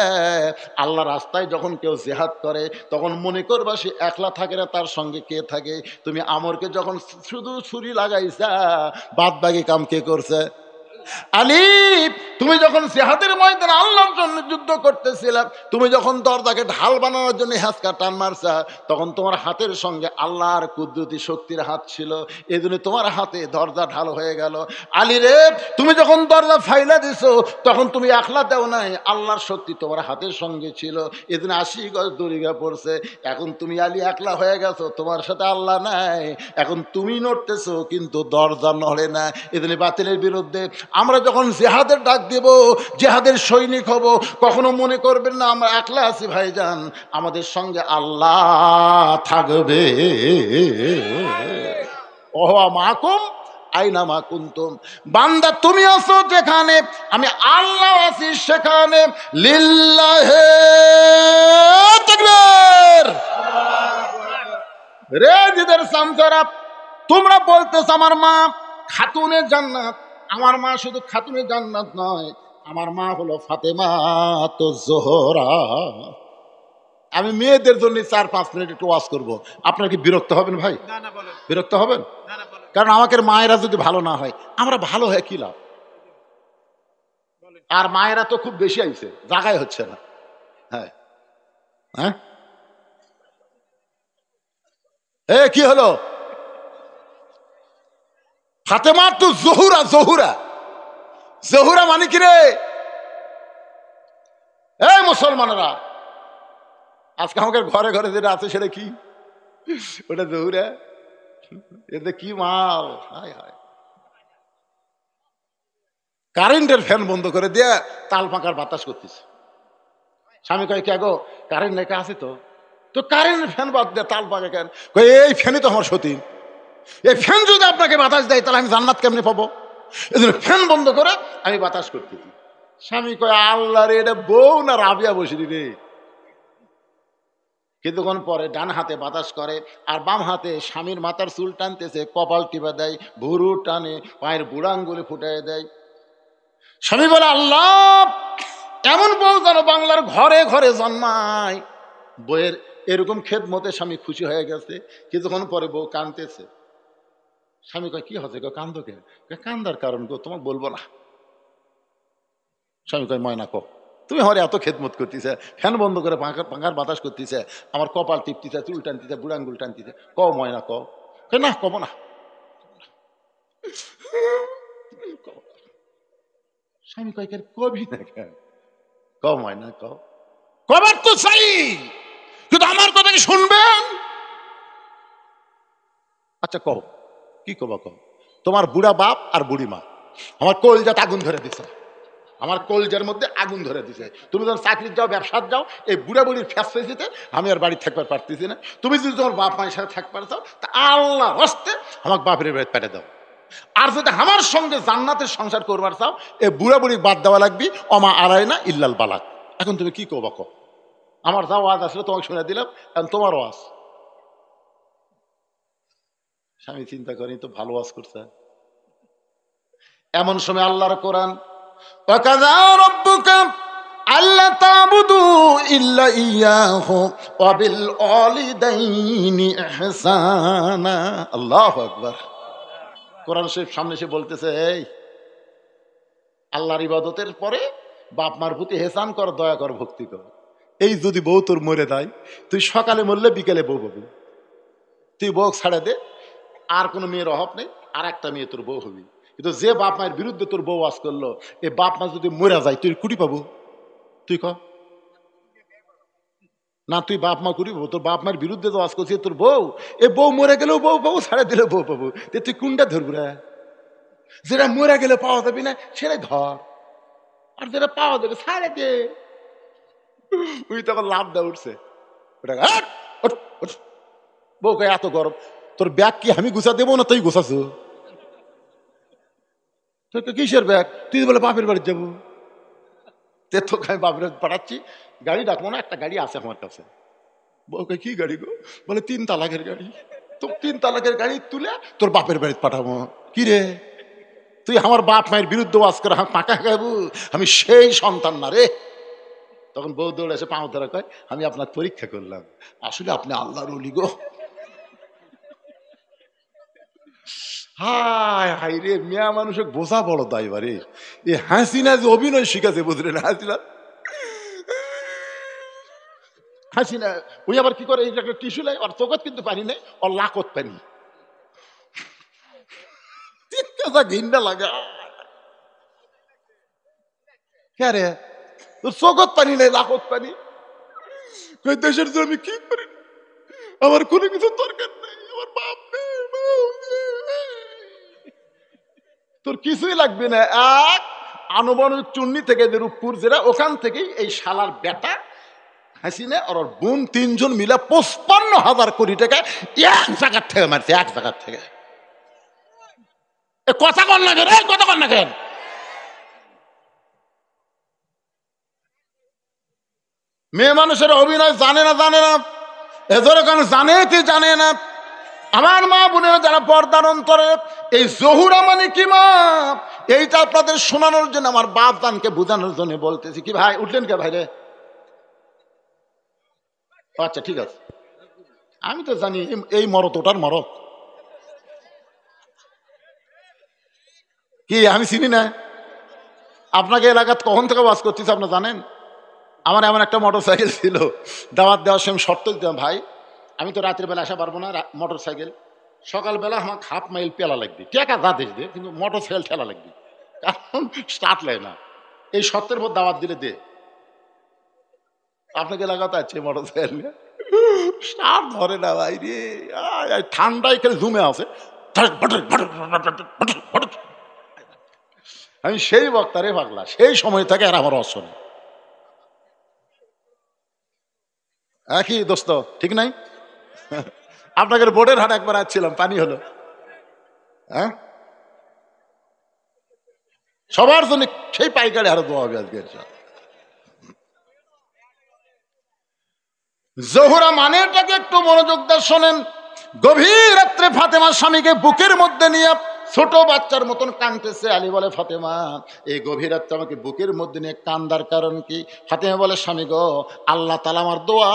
আল্লাহ রাস্তায় যখন কেউ জিহাদ করে তখন মনে করবা সে একলা থাকে না, তার সঙ্গে কে থাকে। তুমি আমরকে যখন শুধু ছুরি লাগাইছা, বাদ বাকি কাম কে করছে? আলী, তুমি যখন জিহাদের ময়দানে আল্লাহর জন্য যুদ্ধ করতেছিলা, তুমি যখন দরজাকে ঢাল বানানোর জন্য হ্যাঁচকা টান মারছা, তখন তোমার হাতের সঙ্গে আল্লাহর কুদরতি শক্তির হাত ছিল, এই জন্য তোমার হাতে দরজা ঢাল হয়ে গেল। আলী রে, তুমি যখন দরজা ফাইলা দিছো তখন তুমি একলা দেও নাই, আল্লাহর শক্তি তোমার হাতের সঙ্গে ছিল, এই জন্য 80 গজ দড়িগা পড়ছে। এখন তুমি আলী একলা হয়ে গেছো, তোমার সাথে আল্লাহ নাই, এখন তুমি নড়তেছো কিন্তু দরজা নড়ে না। এই জন্য বাতিলের বিরুদ্ধে আমরা যখন জিহাদের ডাক দেব, জিহাদের সৈনিক হব, কখনো মনে করবেন না আমরা একলা আছি ভাইজান, আমাদের সঙ্গে আল্লাহ থাকবে। ওয়া মাকুম আইনা মা কুনতুম। বান্দা তুমি আছো যেখানে, আমি আল্লাহ আছি সেখানে। লিল্লাহে তাকবীর। রে জিদের সামসারা, তোমরা বলতেছ আমার মা খাতুনে জান্নাত। আমার মা শুধু খাতুনে জান্নাত নয়, আমার মা হলো ফাতেমা তো জোহরা। আমি মেয়েদের জন্য 4-5 মিনিট একটু ওয়াজ করবো, আপনারা কি বিরক্ত হবেন ভাই? বিরক্ত হবেন? কারণ আমাদের মায়েরা যদি ভালো না হয়, আমরা ভালো হয়ে কি লাভ? আর মায়েরা তো খুব বেশি আইছে, জায়গায় হচ্ছে না। হ্যাঁ হ্যাঁ, কি হলো? ফাতেমা তো জহুরা। জহুরা, জহুরা মানে কি রে? এই মুসলমানেরা, আজকে আমাদের ঘরে ঘরে যেটা আছে সেটা কি? ওটা জহুরা। এতে কি মাল! হায় হায়, কারেন্টের ফ্যান বন্ধ করে দিয়ে তাল পাকার বাতাস করতেছে। স্বামী কয়, কে গো, কারেন্ট লেখা আছে তো? তো কারেন্টের ফ্যান বাদ দিয়ে তাল পাকা কেন? এই ফ্যানই তো আমার সতী। এই ফ্যান যদি আপনাকে বাতাস দেয় তাহলে আমি জান্নাত কেমনে পাবো? এই জন্য ফ্যান বন্ধ করে আমি বাতাস করতেছি। স্বামী কয়, আল্লাহ রে, এটা বউ না রাবিয়া বসিনি রে। কিছুক্ষণ পরে ডান হাতে বাতাস করে আর বাম হাতে স্বামীর মাথার চুল টানতেছে, কপাল টিপা দেয়, ভুরু টানে, পায়ের বুড়াঙ্গুলি ফুটাই দেয়। স্বামী বলে, আল্লাহ, এমন বউ যেন বাংলার ঘরে ঘরে জন্মায়। বউয়ের এরকম খেদমতে স্বামী খুশি হয়ে গেছে। কিছুক্ষণ পরে বউ কাঁদতেছে। স্বামী কয়, কি হচ্ছে গো, কান্দো কে? কান্দার কারণ গো তোমাকে বলবো না। স্বামী কয়, ময়না কো, তুমি আমার এত খেদমত করতেছে, ফ্যান বন্ধ করে পাঙ্খার বাতাস করতেছে, আমার কপাল টিপতেছে, চুল টানতেছে, বুড়াঙ্গুল টানতেছে, ক ময়না ক। না, কব না। স্বামী কয়, কবি না কেন? ক ময়না ক, কবার তো চাই, কিন্তু আমার কথা কি শুনবেন? আচ্ছা কও, কি কবা কও। তোমার বুড়া বাপ আর বুড়ি মা আমার কলজাত আগুন ধরে দিছে, আমার কলজার মধ্যে আগুন ধরে দিছে। তুমি যখন চাকরির যাও, ব্যবসার যাও, এই বুড়া বুড়ির ফ্যাসিলিটিতে আমি আর বাড়ি থাকবার পারতেছি না। তুমি যদি তোমার বাপ মায়ের সাথে থাকবার চাও, তা আল্লাহ হস্তে আমাকে বাপের বাড়ি পেটে দাও। আর যদি আমার সঙ্গে জান্নাতের সংসার করবার চাও, এই বুড়া বুড়ি বাদ দেওয়া লাগবে, অমা আড়াই না ইল্লাল বালাক। এখন তুমি কি কবা কো? আমার যা ওয়াজ আসলে তোমাকে শুনে দিলাম, এখন তোমার ওয়াজ। স্বামী চিন্তা করি, তো ভালো ওয়াজ করছে। এমন সময় আল্লাহর কোরআন, ওয়াকাযা রাব্বুকা আল্লা তা'বুদু ইল্লা ইয়াহু ওয়া বিল ওয়ালিদাইনি ইহসানা। আল্লাহু আকবার। কোরআন শরীফ সামনে এসে বলতেছে, এই আল্লাহর ইবাদতের পরে বাপ মার প্রতি হেসান কর, দয়া কর, ভক্তি কর। এই যদি বউ তোর মরে দেয়, তুই সকালে মরলে বিকেলে বউ পাবি। তুই বউ ছাড়ে দে, আর কোনো মেয়ের অভাব নেই, আর একটা মেয়ে তোর বউ হবি। কিন্তু যে বাপ মায়ের বিরুদ্ধে তোর বউ ওয়াজ করলো, এই বাপ মা যদি মরে যায়, তুই কুড়ি পাবো? তুই ক না, তুই বাপ মা কুড়ি পাবো? তোর বাপ মায়ের বিরুদ্ধে তো ওয়াজ করছিস তোর বউ, এ বউ মরে গেলেও বউ পাবো, ছাড়া দিলেও বউ পাবো। তুই কোনটা ধরবো রে? যেটা মরে গেলে পাওয়া যাবি না সেটাই ধর, আর যেটা পাওয়া যাবে ছাড়ে দে। ওই তখন লাভ দেওয়া উঠছে, বউ কে এত গরম, তোর ব্যাগ কি আমি গুছা দেবো না তুই গুছাছো? তোর কিসের ব্যাগ? তুই বলে বাপের বাড়ি যাবো। তোকে আমি বাপের বাড়ি পাঠাচ্ছি, গাড়ি ডাকবো না, একটা গাড়ি আছে আমার কাছে। বউকে, কি গাড়ি গো? বলে 3 তালাকের গাড়ি। তো 3 তালাকের গাড়ি তুলে তোর বাপের বাড়িতে পাঠাবো। কি রে, তুই আমার বাপ মায়ের বিরুদ্ধে ওয়াজ করে পাকা খাবো? আমি সেই সন্তান না রে। তখন বউ দৌড়ে এসে পাও ধরা কয়, আমি আপনার পরীক্ষা করলাম, আসলে আপনি আল্লাহর ওলি গো। হায় হাই রে, মেয়া মানুষের বোঝা বড় দায়বারে। এ হাসিনা যে অভিনয় শিখাছে বুঝলেন, হাসিনা ওই আবার কি করে, এই একটা টিস্যু লাই ওর চোখত কিন্তু পানি নেই, ওর লাকত পানি। ঘিন্ডা লাগা কে রে, তোর চোখত পানি নেই, লাকত পানি। দেশের জন্য আমি কি করি, আমার কোনো কিছু দরকার নেই, আমার বাপ নেই, তোর কিছুই লাগবে না। এক আনুমানিক চুন্নি থেকে যে রূপপুর জেলা, ওখান থেকেই এই শালার বেটা হাসিনা আর ওর বোন 3 জন মিলে 55,000 কোটি টাকা এক জায়গার থেকে মারছে, এক জায়গার থেকে। কথা কন না কেন, কথা কন না কেন? মেয়ে মানুষের অভিনয় জানে না, জানে না, এদের কারণ জানে কি জানে না। আমার মা বোনেরা যারা পর্দার অন্তরে, এই জহুরা মানে কি মা, এইটা আপনাদের শোনানোর জন্য, আমার বাপ দানকে বোঝানোর জন্য বলতেছি। কি ভাই উঠলেন কে ভাই রে? আচ্ছা ঠিক আছে, আমি তো জানি এই মরত ওটার মরত। কি আমি চিনি না? আপনাকে এলাকাত কখন থেকে বাস করতেছি আপনার জানেন? আমার এমন একটা মোটর সাইকেল ছিল, দাওয়াত দেওয়ার সময় শর্ত দিতাম, ভাই আমি তো রাত্রে বেলা আসা পারবো না, মোটর সাইকেল সকালবেলা আমাকে 1/2 মাইল পেলা লাগবে, টেকা যা দেশ দে, কিন্তু মোটর সাইকেল ঠেলা লাগবে, কারণ স্টার্ট লাগে না। এই শর্তের পর দাওয়াত দিলে দে। আপনাকে এলাকাতে আছে মোটর সাইকেল নিয়ে স্টার্ট ধরে না ভাই রে, ঠান্ডায় খেলে জুমে আছে। আমি সেই বক্তারে পাগলা, সেই সময় থেকে আর আমার অশনে একই দোস্ত, ঠিক নাই? আপনাকে বোর্ডের হাট একবার আসছিলাম, পানি হলো। হ্যাঁ, সবার জন্য সেই পাইকারি আরো দোয়া হবে আজকে। জোহরা মানেটাকে একটু মনোযোগ দিয়ে শোনেন। গভীর রাত্রে ফাতেমা স্বামীকে বুকের মধ্যে নিয়ে ছোট বাচ্চার মতন কাঁদতেছে। আলী বলে, ফাতেমা এই গভীর রাত্রে আমাকে বুকের মধ্যে নিয়ে কান্দার কারণ কি? ফাতেমা বলে, স্বামী গো, আল্লাহ তাআলা আমার দোয়া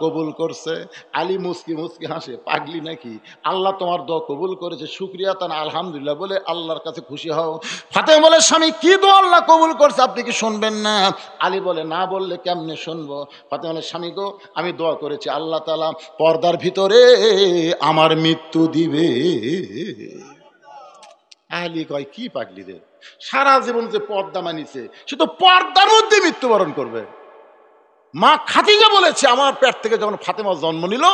কবুল করছে। আলী মুস্কি মুস্কি হাসে, পাগলি নাকি, আল্লাহ তোমার দোয়া কবুল করেছে, শুকরিয়া তান আলহামদুলিল্লাহ বলে আল্লাহর কাছে খুশি হও। ফাতেমা বলে, স্বামী কি দোয়া আল্লাহ কবুল করছে, আপনি কি শুনবেন না? আলী বলে, না বললে কেমনে শুনবো? ফাতেমা বলে, স্বামী গো, আমি দোয়া করেছি আল্লাহ তাআলা পর্দার ভিতরে আমার মৃত্যু দিবে। আলী কয়, কি পাগলি রে, সারা জীবন যে পর্দা মানিছে, সে তো পর্দার মধ্যে মৃত্যুবরণ করবে। মা খাদিজা বলেছে, আমার পেট থেকে যখন ফাতেমা জন্ম নিল,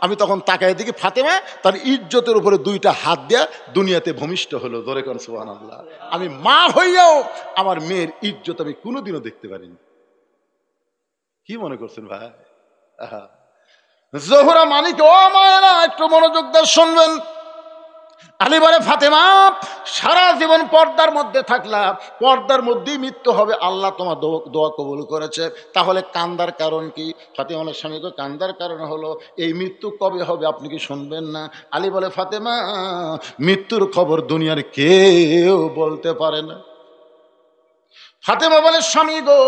আমি তখন তাকায় দেখি ফাতেমা তার ইজ্জতের উপরে 2টা হাত দেয়া দুনিয়াতে ভূমিষ্ঠ হলো। ধরে কোন সুবহানাল্লাহ। আমি মা হইয়াও আমার মেয়ের ইজ্জত আমি কোনোদিনও দেখতে পারিনি। কি মনে করছেন ভাই? জোহরা মানিক, ও মায়েরা একটু মনোযোগ দিয়ে শুনবেন। আলী বলে, ফাতেমা সারা জীবন পর্দার মধ্যে থাকলা, পর্দার মধ্যেই মৃত্যু হবে, আল্লাহ তোমার দোয়া কবুল করেছে, তাহলে কান্দার কারণ কি? ফাতেমা বলে, স্বামীকে কান্দার কারণ হলো এই মৃত্যু কবে হবে আপনি কি শুনবেন না? আলী বলে, ফাতেমা মৃত্যুর খবর দুনিয়ার কেউ বলতে পারে না। ফাতেমা বলে, স্বামী গো,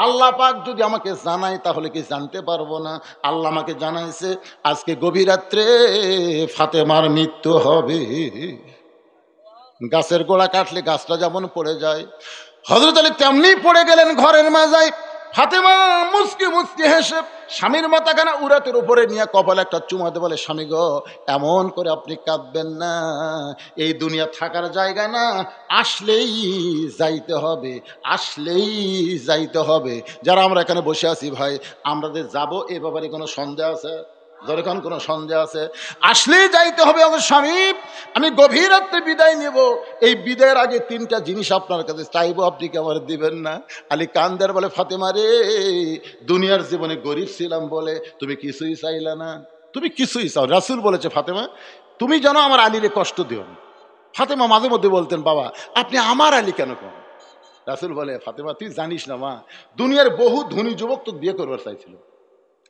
আল্লাহ পাক যদি আমাকে জানায় তাহলে কি জানতে পারবো না? আল্লাহ আমাকে জানাইছে আজকে গভীর রাত্রে ফাতেমার মৃত্যু হবে। গাছের গোড়া কাটলে গাছটা যেমন পড়ে যায়, হযরত আলী তেমনি পড়ে গেলেন ঘরের মাজায়। ফাতেমা মুস্কি মুস্কি হেসে স্বামীর মাথাখানা উরাতের উপরে নিয়ে কপালে একটা চুমা দিয়ে বলে, স্বামী গো, এমন করে আপনি কাঁদবেন না, এই দুনিয়া থাকার জায়গা না, আসলেই যাইতে হবে, আসলেই যাইতে হবে। যারা আমরা এখানে বসে আছি ভাই, আমরা যে যাবো এ ব্যাপারে কোনো সন্দেহ আছে? যখন কোনো সন্দেহ আছে? আসলেই যাইতে হবে আমার স্বামী। আমি গভীর রাত্রে বিদায় নেব, এই বিদায়ের আগে 3টা জিনিস আপনার কাছে চাইবো, আপনি কি আমার দিবেন না? আলী কান্দার বলে, ফাতেমা রে, দুনিয়ার জীবনে গরিব ছিলাম বলে তুমি কিছুই চাইলা না, তুমি কিছুই চাও। রাসূল বলেছে, ফাতেমা তুমি জানো আমার আলীরে কষ্ট দিও না। ফাতেমা মাঝে মধ্যে বলতেন, বাবা আপনি আমার আলী কেন করেন? রাসূল বলে, ফাতেমা তুই জানিস না মা, দুনিয়ার বহু ধনী যুবক তো বিয়ে করবার চাইছিল,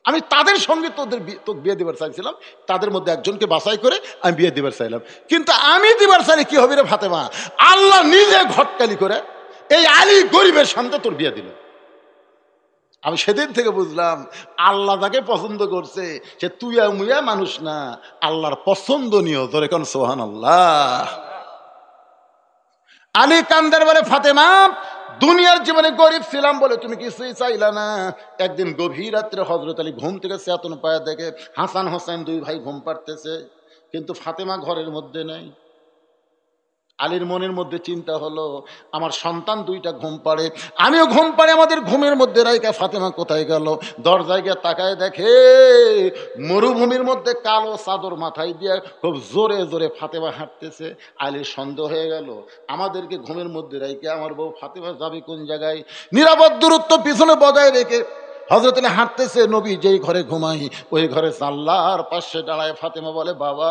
আমি তাদের সঙ্গে তোকে বিয়ে দিবার চাইছিলাম, তাদের মধ্যে একজনকে বাছাই করে আমি বিয়ে দিবার চাইলাম, কিন্তু আমি দিবার চাইলে কি হবে রে ফাতেমা, আল্লাহ নিজে ঘটকালি করে এই আলী গরিবের সামনে তোর বিয়ে দিল। আমি সেদিন থেকে বুঝলাম আল্লাহ তাকে পছন্দ করছে, সে তুইয়া মুইয়া মানুষ না, আল্লাহর পছন্দনীয়। তোর এখন সুবহানাল্লাহ। আলী কান্দার বলে, ফাতেমা দুনিয়ার জীবনে গরিব ছিলাম বলে তুমি কিছুই চাইলা না। একদিন গভীর রাত্রে হযরত আলী ঘুম থেকে চেতন পায়া দেখে হাসান হোসেন দুই ভাই ঘুম পাড়তেছে, কিন্তু ফাতেমা ঘরের মধ্যে নেই। আলীর মনের মধ্যে চিন্তা হলো, আমার সন্তান দুইটা ঘুম পাড়ে, আমিও ঘুম পাড়ে, আমাদের ঘুমের মধ্যে রাইকা ফাতেমা কোথায় গেল? দরজায় গিয়ে তাকায় দেখে মরুভূমির মধ্যে কালো চাদর মাথায় দিয়ে খুব জোরে জোরে ফাতেমা হাঁটতেছে। আলীর সন্দেহ হয়ে গেল, আমাদেরকে ঘুমের মধ্যে রাইকে আমার বউ ফাতেমা যাবে কোন জায়গায়? নিরাপদ দূরত্ব পিছনে বজায় রেখে হযরত আলী হাঁটতেছে। নবী যেই ঘরে ঘুমাই ওই ঘরে জানলার পাশে দাঁড়ায় ফাতেমা বলে, বাবা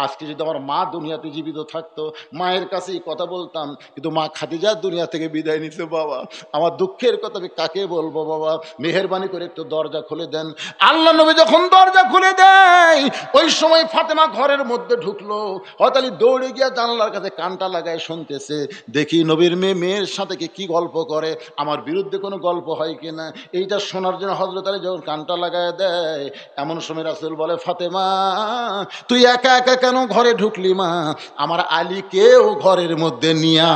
আজকে যদি আমার মা দুনিয়াতে জীবিত থাকতো, মায়ের কাছেই কথা বলতাম, কিন্তু মা খাদিজা দুনিয়া থেকে বিদায় নিছে। বাবা আমার দুঃখের কথা আমি কাকে বলবো? বাবা মেহেরবানি করে একটু দরজা খুলে দেন। আল্লাহ নবী যখন দরজা খুলে দেয় ওই সময় ফাতেমা ঘরের মধ্যে ঢুকলো। হযরত আলী দৌড়ে গিয়া জানালার কাছে কানটা লাগায় শুনতেছে, দেখি নবীর মেয়ের সাথে কি গল্প করে, আমার বিরুদ্ধে কোনো গল্প হয় কিনা। এইটা শোনার জন্য হযরত আলী যখন কানটা লাগায় দেয়, এমন সময় রাসূল বলে, ফাতেমা তুই একা একা কেন ঘরে ঢুকলি? মা আমার আলীকেও ঘরের মধ্যে নিয়ে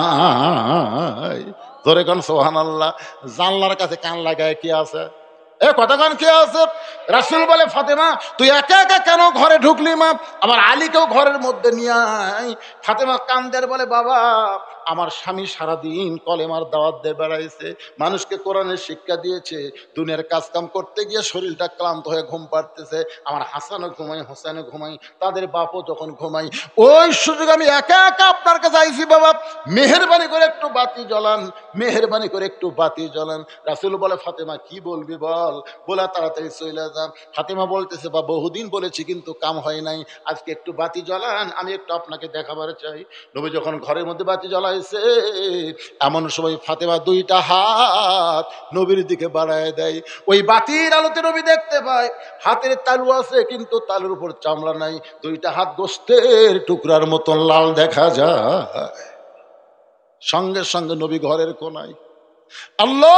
আয়। ধরে কোন সুবহানাল্লাহ। জানলার কাছে কান লাগায় কি আছে? এ কতক্ষণ কে আছে? রাসূল বলে, ফাতেমা তুই একা একা কেন ঘরে ঢুকলি? মা আমার আলীকেও ঘরের মধ্যে নিয়ে আয়। ফাতেমা কান্দের বলে, বাবা আমার স্বামী সারাদিন কলেমার দাওয়াত দিয়ে বেড়াইছে, মানুষকে কোরআনের শিক্ষা দিয়েছে, দুনিয়ার কাজকাম করতে গিয়ে শরীরটা ক্লান্ত হয়ে ঘুম পাড়তেছে। আমার হাসানও ঘুমাই, হোসেনও ঘুমাই, তাদের বাপও যখন ঘুমাই, ওই সুযোগ আমি একা একা আপনার কাছে আইছি। বাবা মেহেরবানি করে একটু বাতি জ্বলান, মেহেরবানি করে একটু বাতি জ্বলান। রাসূল বলে, ফাতেমা কি বলবি বল, বলে তাড়াতাড়ি চলে যা। ফাতেমা বলতেছে, বা বহুদিন বলেছি কিন্তু কাম হয় নাই, আজকে একটু বাতি জ্বলান, আমি একটু আপনাকে দেখাবার চাই। নবী যখন ঘরের মধ্যে বাতি জ্বলাইছে, এমন সময় ফাতেমা দুইটা হাত নবীর দিকে বাড়ায় দেয়। ওই বাতির আলোতে নবী দেখতে পায় হাতের তালু আছে, কিন্তু তালুর উপর চামড়া নাই, দুইটা হাত গোস্তের টুকরার মতন লাল দেখা যায়। সঙ্গে সঙ্গে নবী ঘরের কোনায়, আল্লাহ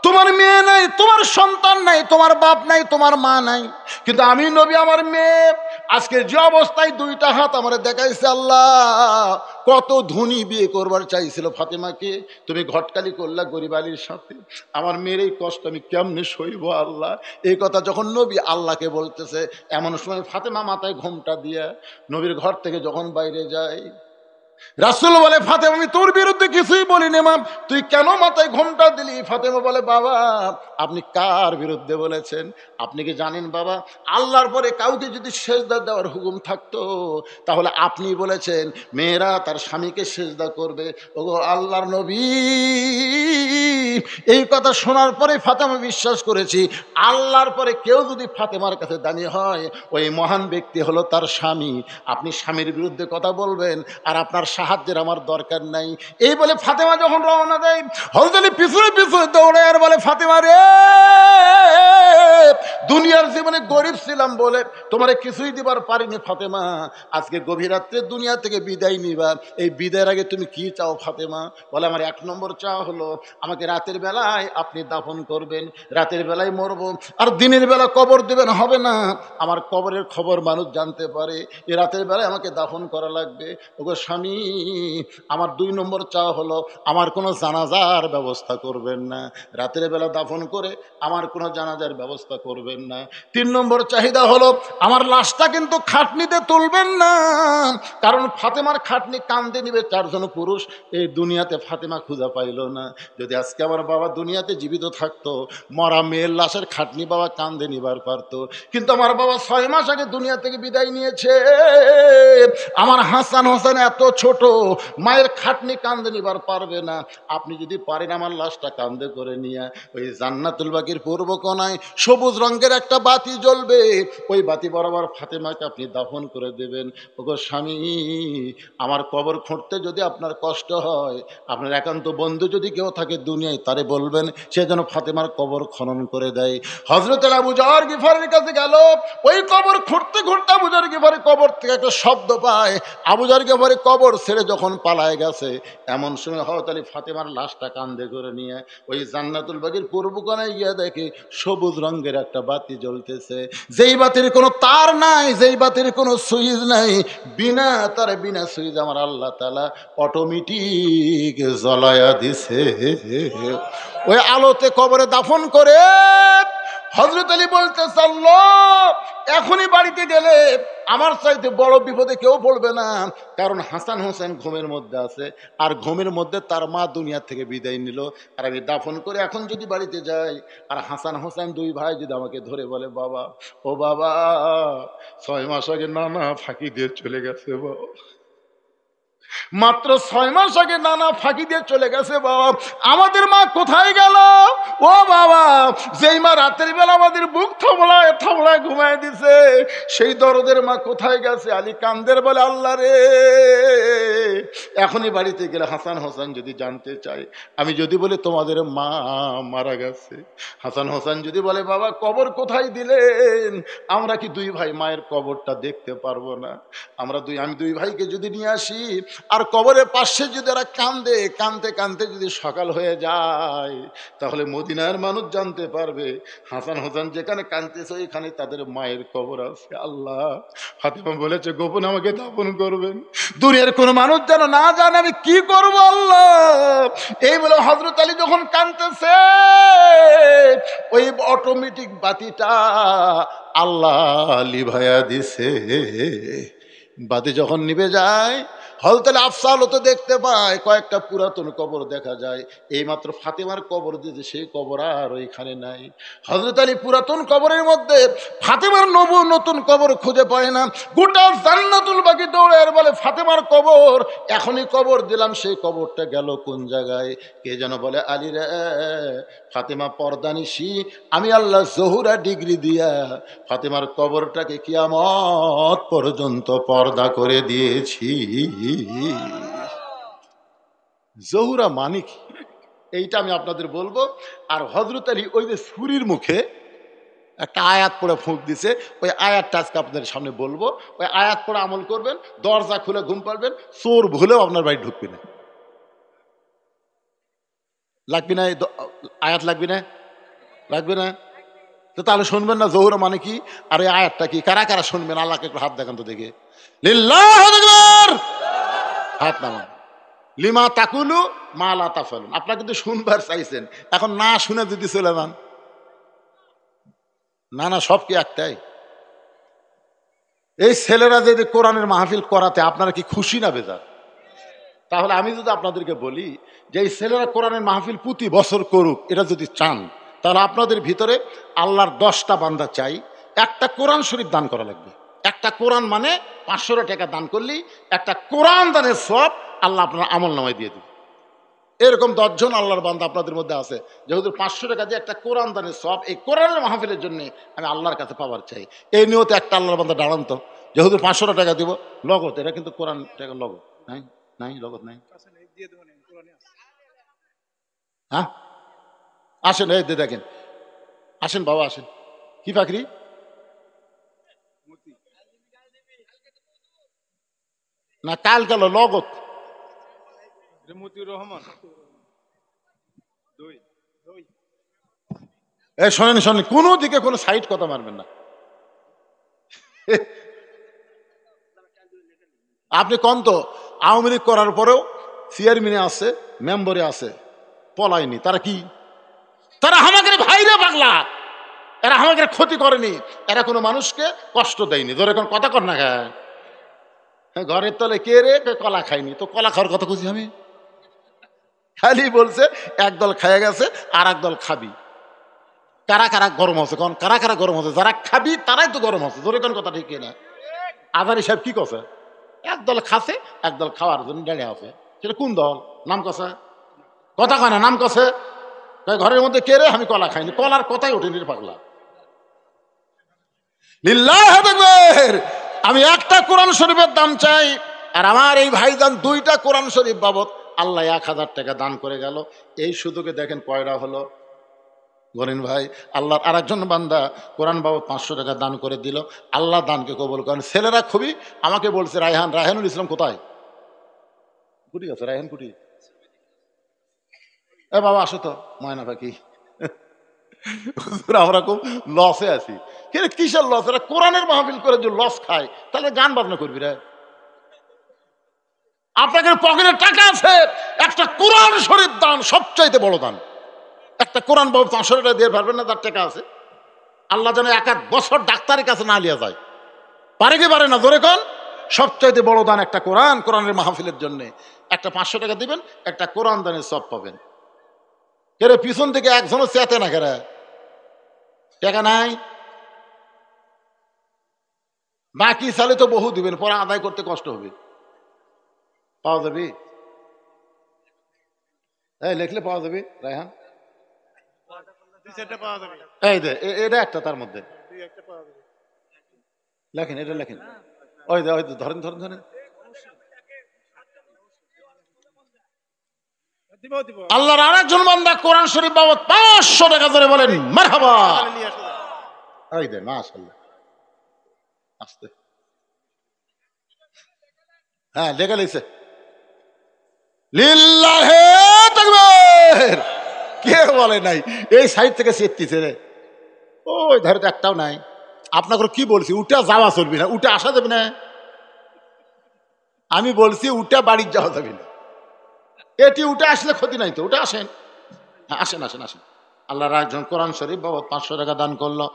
তোমার মেয়ে নাই, তোমার সন্তান নাই, তোমার বাপ নাই, তোমার মা নাই, কিন্তু আমি নবী আমার মেয়ে আজকে যে অবস্থায় দুইটা হাত আমার দেখাইছে, আল্লাহ কত ধনী বিয়ে করবার চাইছিল ফাতেমাকে, তুমি ঘটকালি করলা গরিব আলীর সাথে, আমার মেয়ের এই কষ্ট আমি কেমনে সইব আল্লাহ। এই কথা যখন নবী আল্লাহকে বলতেছে, এমন সময় ফাতেমা মাথায় ঘোমটা দিয়া নবীর ঘর থেকে যখন বাইরে যায়, রাসূল বলে, ফাতেমা আমি তোর বিরুদ্ধে কিছুই বলিনি, মা তুই কেন মাথায় ঘোমটা দিলি? ফাতেমা বলে, বাবা আপনি কার বিরুদ্ধে বলেছেন? আপনি কি জানেন বাবা, আল্লাহর পরে কাউকে যদি সেজদা দেওয়ার হুকুম থাকতো তাহলে আপনি বলেছেন মেয়েরা তার স্বামীকে সেজদা করবে। ওগো আল্লাহর নবী, এই কথা শোনার পরে ফাতেমা বিশ্বাস করেছি, আল্লাহর পরে কেউ যদি ফাতেমার কাছে দাঁড়িয়ে হয়, ওই মহান ব্যক্তি হলো তার স্বামী। আপনি স্বামীর বিরুদ্ধে কথা বলবেন আর আপনার সাহায্যের আমার দরকার নাই। এই বলে ফাতেমা যখন রওনা দেয়, হযরত আলী পিছনে পিছনে দৌড়ে আর বলে, ফাতেমা রে, দুনিয়ার জীবনে গরিব ছিলাম বলে তোমারে কিছুই দিবার পারিনি ফাতেমা, আজকে গভীর রাত্রে দুনিয়া থেকে বিদায় নিবা, এই বিদায়ের আগে তুমি কি চাও ফাতেমা? বলে, আমার এক নম্বর চাওয়া হলো আমাকে রাতের বেলায় আপনি দাফন করবেন, রাতের বেলায় মরবো, আর দিনের বেলা কবর দেবেন হবে না, আমার কবরের খবর মানুষ জানতে পারে, এ রাতের বেলায় আমাকে দাফন করা লাগবে। ওগো স্বামী, আমার দুই নম্বর চাওয়া হলো আমার কোনো জানাজার ব্যবস্থা করবেন না, রাতের বেলা দাফন করে আমার কোনো জানাজার ব্যবস্থা করবেন না। তিন নম্বর চাহিদা হলো আমার লাশটা কিন্তু খাটনিতে তুলবেন না, কারণ ফাতেমার খাটনি কান্দে নিবে চারজন পুরুষ, এই দুনিয়াতে ফাতেমা খুঁজে পাইল না। যদি আজকে আমার বাবা দুনিয়াতে জীবিত থাকতো, মরা মেয়ের লাশের খাটনি বাবা কান্দে নিবার পারতো, কিন্তু আমার বাবা 6 মাস আগে দুনিয়া থেকে বিদায় নিয়েছে। আমার হাসান হোসেন এত ছোট, মায়ের খাটনি কান্দে নিবার পারবে না, আপনি যদি পারেন আমার লাশটা কান্দে করে নিয়ে ওই জান্নাতুল বাকির পূর্ব কোনায় সবুজ রঙের একটা বাতি জ্বলবে, ওই বাতি বরাবর ফাতেমাকে আপনি দাফন করে দেবেন। ওগো স্বামী, আমার কবর খুঁড়তে যদি আপনার কষ্ট হয়, আপনার একান্ত বন্ধু যদি কেউ থাকে দুনিয়ায়, তারে বলবেন সে যেন ফাতেমার কবর খনন করে দেয়। হযরত আবু যর গিফারের কাছে গেল, ওই কবর খুঁড়তে খুঁড়তে আবু যর গিফারের কবর থেকে একটা শব্দ পায়। আবু যর গিফারের কবর ছেড়ে যখন পালায় গেছে, এমন সময় হযরত আলী ফাতেমার লাশটা কাঁধে করে নিয়ে ওই জান্নাতুল বাগীর পূর্ব কোণায় গিয়ে দেখে সবুজ রঙের একটা বাতি জ্বলতেছে, যেই বাতির কোনো তার নাই, যেই বাতির কোনো সুইচ নাই, বিনা তারে বিনা সুইচ আমার আল্লাহ তাআলা অটোমেটিক জ্বলায়া দিছে। ওই আলোতে কবরে দাফন করে হযরত আলী বলতেছে, আল্লাহ, এখনই বাড়িতে গেলে আমার চাইতে বড় বিপদে কেউ পড়বে না, কারণ হাসান হোসেন ঘুমের মধ্যে আছে, আর ঘুমের মধ্যে তার মা দুনিয়া থেকে বিদায় নিল, আর আমি দাফন করে এখন যদি বাড়িতে যাই, আর হাসান হোসেন দুই ভাই যদি আমাকে ধরে বলে, বাবা, ও বাবা, 6 মাস আগে নানা ফাঁকি দিয়ে চলে গেছে বাবা, মাত্র 6 মাস আগে নানা ফাঁকি দিয়ে চলে গেছে বাবা, আমাদের মা কোথায় গেল? ও বাবা, যেই মা রাতের বেলা আমাদের বুক থামলায় থামলায় ঘুমায় দিছে, সেই দরদের মা কোথায় গেছে? আলী কান্দের বলে, আল্লাহ রে, এখনই বাড়িতে গেলে হাসান হোসেন যদি জানতে চায়, আমি যদি বলি তোমাদের মা মারা গেছে, হাসান হোসেন যদি বলে, বাবা কবর কোথায় দিলেন, আমরা কি দুই ভাই মায়ের কবরটা দেখতে পারবো না? আমি দুই ভাইকে যদি নিয়ে আসি, আর কবরের পাশে যদি এরা কান্দে, কানতে কানতে যদি সকাল হয়ে যায়, তাহলে মদিনার মানুষ জানতে পারবে হাসান হোসেন যেখানে কাঁদতেছে ওইখানে তাদের মায়ের কবর আছে। আল্লাহ, ফাতেমা বলেছে গোপন আমাকে দাফন করবেন, দুনিয়ার কোনো মানুষ যেন না জানে, আমি কি করবো আল্লাহ? এই বলে হযরত আলী যখন কাঁদতেছে, ওই অটোমেটিক বাতিটা আল্লাহ লিভায়া দিছে। বাতি যখন নিভে যায়, হযরত আলী আফসালতে দেখতে পায় কয়েকটা পুরাতন কবর দেখা যায়, এইমাত্র ফাতেমার কবর দিয়েছে, সেই কবর আর ওইখানে নাই। হযরত আলী পুরাতন কবরের মধ্যে ফাতেমার নতুন কবর খুঁজে পায় না, গোটা জান্নাতুল বাগী দৌড়ে আর বলে, ফাতেমার কবর, এখনই কবর দিলাম, সেই কবরটা গেল কোন জায়গায়? কে যেন বলে, আলী রে, ফাতেমা পর্দানিশি, আমি আল্লাহ জহুরা ডিগ্রি দিয়া ফাতেমার কবরটাকে কিয়ামত পর্যন্ত পর্দা করে দিয়েছি। জহুরা মানে কি, এইটা আমি আপনাদের বলবো। আর হযরত আলী ওই যে ছুরির মুখে একটা আয়াত পড়ে ফুঁক দিছে, ওই আয়াতটা আজকে আপনাদের সামনে বলবো। ওই আয়াত পড়ে আমল করবেন, দরজা খুলে ঘুম পারবেন, চোর ভুলেও আপনার বাড়ি ঢুকবে না। লাগবে না আয়াত? লাগবে না? লাগবে না? তো তাহলে শুনবেন না জহুরা মানে কি, আর এই আয়াতটা কি? কারা কারা শুনবেন? আল্লাহকে একটু হাত দেখান তো দেখে। লিল্লাহু আকবার, হাত নামান। লিমা তাকুলু মা লা তাফালুন, আপনারা কিন্তু শুনবার চাইছেন, এখন না শুনে যদি চলে যান, না না, সব কি একটাই? এই ছেলেরা যদি কোরআনের মাহফিল করাতে আপনারা কি খুশি না বেজার? তাহলে আমি যদি আপনাদেরকে বলি যে এই ছেলেরা কোরআনের মাহফিল প্রতি বছর করুক, এটা যদি চান, তাহলে আপনাদের ভিতরে আল্লাহর 10টা বান্দা চাই, একটা কোরআন শরীফ দান করা লাগবে। একটা কোরআন মানে 500 টাকা দান করলেই একটা কোরআন দানের সব আল্লাহ আপনার আমল নামায় দিয়ে দিবে। এরকম 10 জন আল্লাহর বান্দা আপনাদের মধ্যে আছে, যেহেতু 500 টাকা দিয়ে একটা কোরআন দানের সব এই কোরআনের মাহফিলের জন্য আমি আল্লাহর কাছে পাওয়ার চাই। এই নিয়তে একটা আল্লাহর বান্দা দাঁড়ান তো, যেহেতু 500 টাকা দিব লগত, এটা কিন্তু কোরআন টাকা লগত নাই, নাই লগত নাই। হ্যাঁ আসেন, এই দেখেন, আসেন বাবা আসেন। কি ফাকরি? না কাল গেল লগত। এই শোনেন শোনেন, কোনো দিকে কোনো সাইড কথা মারবেন না। আপনি কন তো, আওয়ামী লীগ করার পরেও চেয়ারম্যানে আছে, মেম্বারে আছে, পলায়নি। তারা কি? তারা আমাদের ভাইরে পাগলা, এরা আমাদের ক্ষতি করেনি, এরা কোনো মানুষকে কষ্ট দেয়নি। ধরে কোন কথা কর না, খায় ঘরের তলে কে রে, কলা খায়নি, তো কলা খাওয়ার কথা খুঁজি আমি? খালি বলছে একদল খাইয়া গেছে, আর একদল খাবি। কারা কারা গরম হচ্ছে? কোন কারা কারা গরম হচ্ছে? যারা খাবি তারাই তো গরম হচ্ছে। ধরে কোন কথা ঠিক না? আজারি সাহেব কি কথা? একদল খাচ্ছে, একদল খাওয়ার জন্য দাঁড়িয়ে আছে। সেটা কোন দল? নাম কষা কথা কয় না, নাম কষে ঘরের মধ্যে কে রে, আমি কলা খাইনি, কলার কথাই ওঠেনি পাগলা। লিল্লাহি তাকবীর। আমি একটা কোরআন শরীফের দাম চাই, আর আমার এই ভাইজান 2টা কোরআন শরীফ বাবদ আল্লাহ 1000 টাকা দান করে গেল। এই সুযোগে দেখেন কয়টা হলো গরিন ভাই। আল্লাহর আরেকজন বান্দা কোরআন বাবদ 500 টাকা দান করে দিল। আল্লাহ দানকে কবুল করেন। ছেলেরা খুবই আমাকে বলছে, রায়হানুল ইসলাম কোথায়? কুটি আছে রায়হান, কুটি? এ বাবা আসো তো, ময়না পাখি। আমরা খুব লসে আছি। কিন্তু কিসের লস? এরা কোরআনের মাহফিল করে যে লস খায়, তাহলে গান বাজনা করবি রে? আপনাদের পকেটে টাকা আছে, একটা কোরআন শরীফ দান সবচাইতে বড় দান। একটা কোরআন বাবু 500 টাকা দিয়ে পারবেন না? তার টাকা আছে। আল্লাহ যেন 1 বছর ডাক্তারের কাছে না লিয়া যায়। পারে কি পারে না? ধরে কোন সবচাইতে বড় দান একটা কোরআন, কোরআনের মাহফিলের জন্য একটা 500 টাকা দিবেন, একটা কোরআন দানের সব পাবেন। কেরে পিছন থেকে একজনও চেতে না, কেরে টাকা নাই, বাকি সালে তো বহু দিবেন, পরে আদায় করতে কষ্ট হবে। পাওয়া যাবে? এই লেখলে পাওয়া যাবে রায়হান? এই দে, এটা একটা, তার মধ্যে লেখেন, এটা লেখেন। ওই দে, ওই ধরেন ধরেন ধরেন। আল্লাহর আরেকজন বান্দা কোরআন শরীফ বাবদ 500 টাকা ধরে বলেন মারহাবা। এই দে, মাশাআল্লাহ। আস্তে, হ্যাঁ লেখা লিখছে। লিল্লাহি তাকবীর। কে বলে নাই? এই সাইড থেকে চেতিছে রে, ওই ধারে তো একটাও নাই। আপনাকে কি বলছি? উঠা যাওয়া চলবি না, উঠে আসা যাবে না। আমি বলছি উঠা বাড়ির যাওয়া যাবে না। এটি উঠে আসলে ক্ষতি নাই তো, উঠে আসেন। হ্যাঁ আসেন আসেন আসেন। আল্লাহর একজন কোরআন শরীফ বাবদ 500 টাকা দান করলো।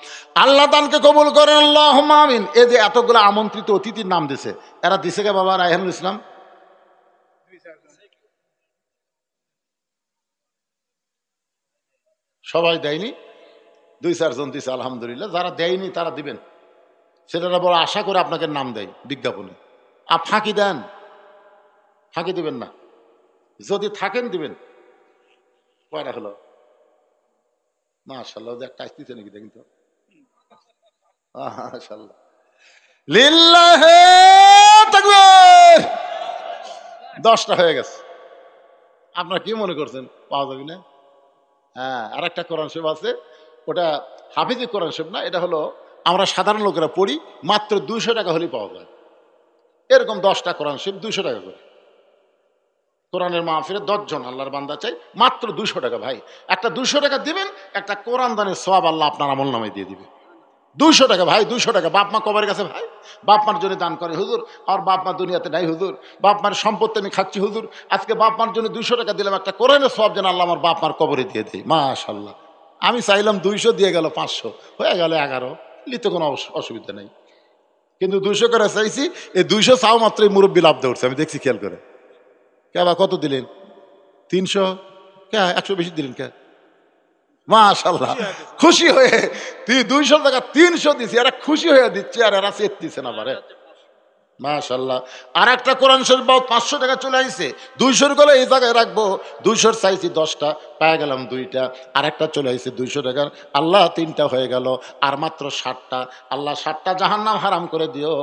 আল্লাহ দানকে কবুল করেন, আল্লাহুম্মা আমিন। এই যে এতগুলো আমন্ত্রিত অতিথির নাম দিছে, এরা দিছে কে বাবা? রায়হানুল ইসলাম সবাই দেয়নি, 2-4 জন দিছে আলহামদুলিল্লাহ। যারা দেয়নি তারা দিবেন। সেটারা বড় আশা করে আপনাকে নাম দেয় বিজ্ঞাপনে। ফাঁকি দেন, ফাঁকি দিবেন না। যদি থাকেন দিবেন। কয়টা হলো? মাশাআল্লাহ, একটা আসতেছে নাকি দেখেন তো। মাশাআল্লাহ। লিল্লাহি তাকবীর। 10টা হয়ে গেছে। আপনারা কি মনে করছেন পাওয়া যাবে না? হ্যাঁ, আর একটা কোরআন শরীফ আছে, ওটা হাফিজি কোরআন শরীফ না, এটা হলো আমরা সাধারণ লোকেরা পড়ি, মাত্র 200 টাকা হলেই পাওয়া যায়। এরকম 10টা কোরআন শরীফ 200 টাকা করে। কোরআনের মাহফিলে 10 জন আল্লাহর বান্দা চাই, মাত্র 200 টাকা। ভাই একটা 200 টাকা দিবেন, একটা কোরআন দানের সওয়াব আল্লাহ আপনার আমল নামায় দিয়ে দিবে। 200 টাকা ভাই, 200 টাকা। বাপ মা কবরের কাছে ভাই, বাপ মার জন্য দান করে হুজুর, আর বাপ মা দুনিয়াতে নাই হুজুর, বাপ মার সম্পত্তি আমি খাচ্ছি হুজুর, আজকে বাপ মার জন্য 200 টাকা দিলাম, একটা কোরআনের সওয়াব যেন আল্লাহ আমার বাপ মার কবরে দিয়ে দেয়। মাশাআল্লাহ। আমি চাইলাম 200, দিয়ে গেল 500, হয়ে গেল 11, লিতে কোনো অসুবিধা নেই। কিন্তু 200 করে চাইছি, এই 200 চাও মাত্র এই মুরব্বী লাভ দেওয়া, আমি দেখছি খেয়াল করে। কে বা কত দিলেন? 300? কে 100 বেশি দিলেন কে? মাশাআল্লাহ, খুশি হয়ে 200 টাকা 300 দিছি, এরা খুশি হয়ে দিচ্ছে, আর এরা চেত দিচ্ছে না পারে। মাশাআল্লাহ। আর একটা কোরআন শরীফ বাবদ 500 টাকা চলে আইছে। 200 গুলো এই জায়গায় রাখবো। 200 চাইছি 10টা, পেয়ে গেলাম 2টা। আর একটা চলে আইছে 200 টাকার, আল্লাহ 3টা হয়ে গেল, আর মাত্র 60টা। আল্লাহ 60টা জাহান্নাম হারাম করে দিও।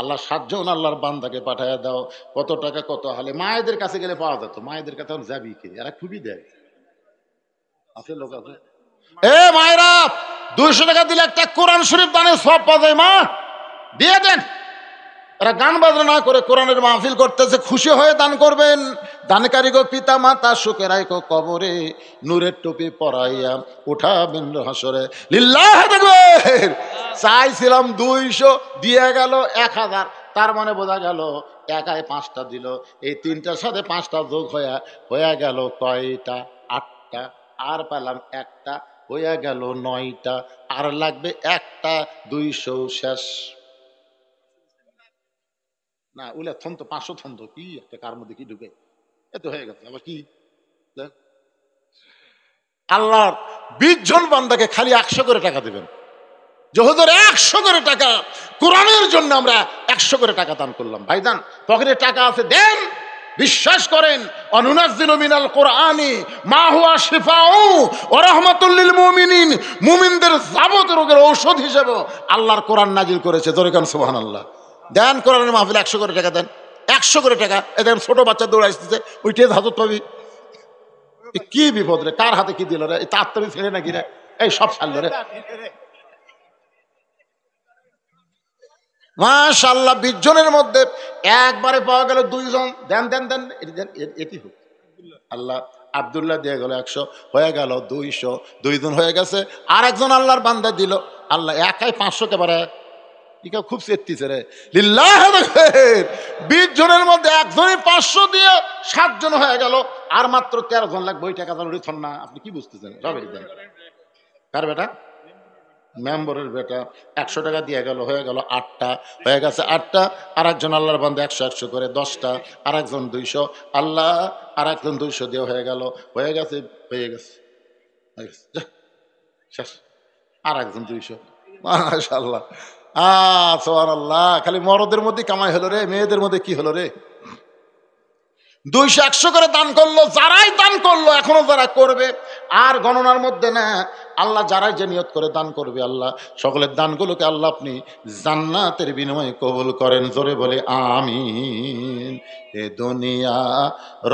আল্লাহ 7 জন আল্লাহর বান্দাকে পাঠায় দাও। কত টাকা কত হলে মায়েদের কাছে গেলে পাওয়া যেত, মায়েদের কাছে যাবি কে? এরা খুবই দেয়, আছে লোক আছে। এ মায়েরা, 200 টাকা দিলে একটা কোরআন শরীফ দানের সওয়াব পাওয়া যায়। মা দিয়ে দেন। এরা গান বাজনা না করে কোরআনের মাহফিল করতেছে, খুশি হয়ে দান করবেন। দানকারী গো পিতা মাতা সুখে রাখো কবরে, নূরের টুপি পরাইয়া উঠাবেন হাসরে। লিল্লাহি তাকবীর। চাইছিলাম 200, দিয়ে গেল 1000, তার মানে বোঝা গেল একাই 5টা দিল। এই 3টার সাথে 5টা যোগ হয়ে গেল কয়টা? 8টা। আর পেলাম একটা, হয়ে গেল 9টা। আর লাগবে একটা, 200 শেষ না। উলে থন্ত 500 থন্ত কি একটা, কার মধ্যে কি ঢুকে, এত হয়ে গেছে আবার কি। আল্লাহর 20 জন বান্দাকে খালি 100 করে টাকা দেবেন। যে হুজুর 100 করে টাকা কোরআনের জন্য আমরা 100 করে টাকা দান করলাম। ভাইজান পকেটে টাকা আছে দেন, বিশ্বাস করেন, অনুনাজ্জিলু মিনাল কোরআনি মা হুয়া শিফাউ ওয়া রাহমাতুল লিল মুমিনিন, মুমিনদের যাবতীয় রোগের ঔষধ হিসেবে আল্লাহর কোরআন নাজিল করেছে। জোরে কান সুবহানাল্লাহ। দেন কোরআনের মাহফিলে 100 করে টাকা দেন, 100 করে টাকা। এদের ছোট বাচ্চা দৌড়াইতেছে, ওইটাই হাজত পাবি। কি বিপদ রে, কার হাতে কি দিল রে, তার তুমি ছেড়ে নাকি রে, এই সব ছাড়ল রে। মাশাআল্লাহ 20 জনের মধ্যে একবারে পাওয়া গেল 2 জন। দেন দেন দেন, এটি হোক আল্লাহ। আব্দুল্লাহ দিয়ে গেল 100, হয়ে গেল 200, 2 জন হয়ে গেছে। আর একজন আল্লাহর বান্দা দিল, আল্লাহ একাই 500 কে পারে। খুব চেতিছে রে, লিল্লাহ। 20 জনের মধ্যে একজনই 500 দিয়ে 7 জন হয়ে গেল, আর মাত্র 13 জন লাগবে। ওই টাকা রিথন না, আপনি কি বুঝতেছেন? সবাই দেন। কার বেটা? মেম্বরের বেটা। 100 টাকা দিয়ে গেল, হয়ে গেল 8টা, হয়ে গেছে 8টা। আর একজন আল্লাহর বান্দা 100 করে 10টা, আর একজন 200, আল্লাহ আর একজন 200 দিয়ে হয়ে গেল, হয়ে গেছে, হয়ে গেছে শেষ। আর একজন 200, মাশাআল্লাহ। সুবহানাল্লাহ। খালি মরদের মধ্যে কামাই হলো রে, মেয়েদের মধ্যে কি হলো রে? 200 100 করে দান করলো, যারাই দান করলো, এখনো যারা করবে, আর গণনার মধ্যে না। আল্লাহ যারাই যে নিয়ত করে দান করবে, আল্লাহ সকলের দানগুলোকে আল্লাহ আপনি জান্নাতের বিনিময়ে কবুল করেন। জোরে বলে আমিন। এ দুনিয়া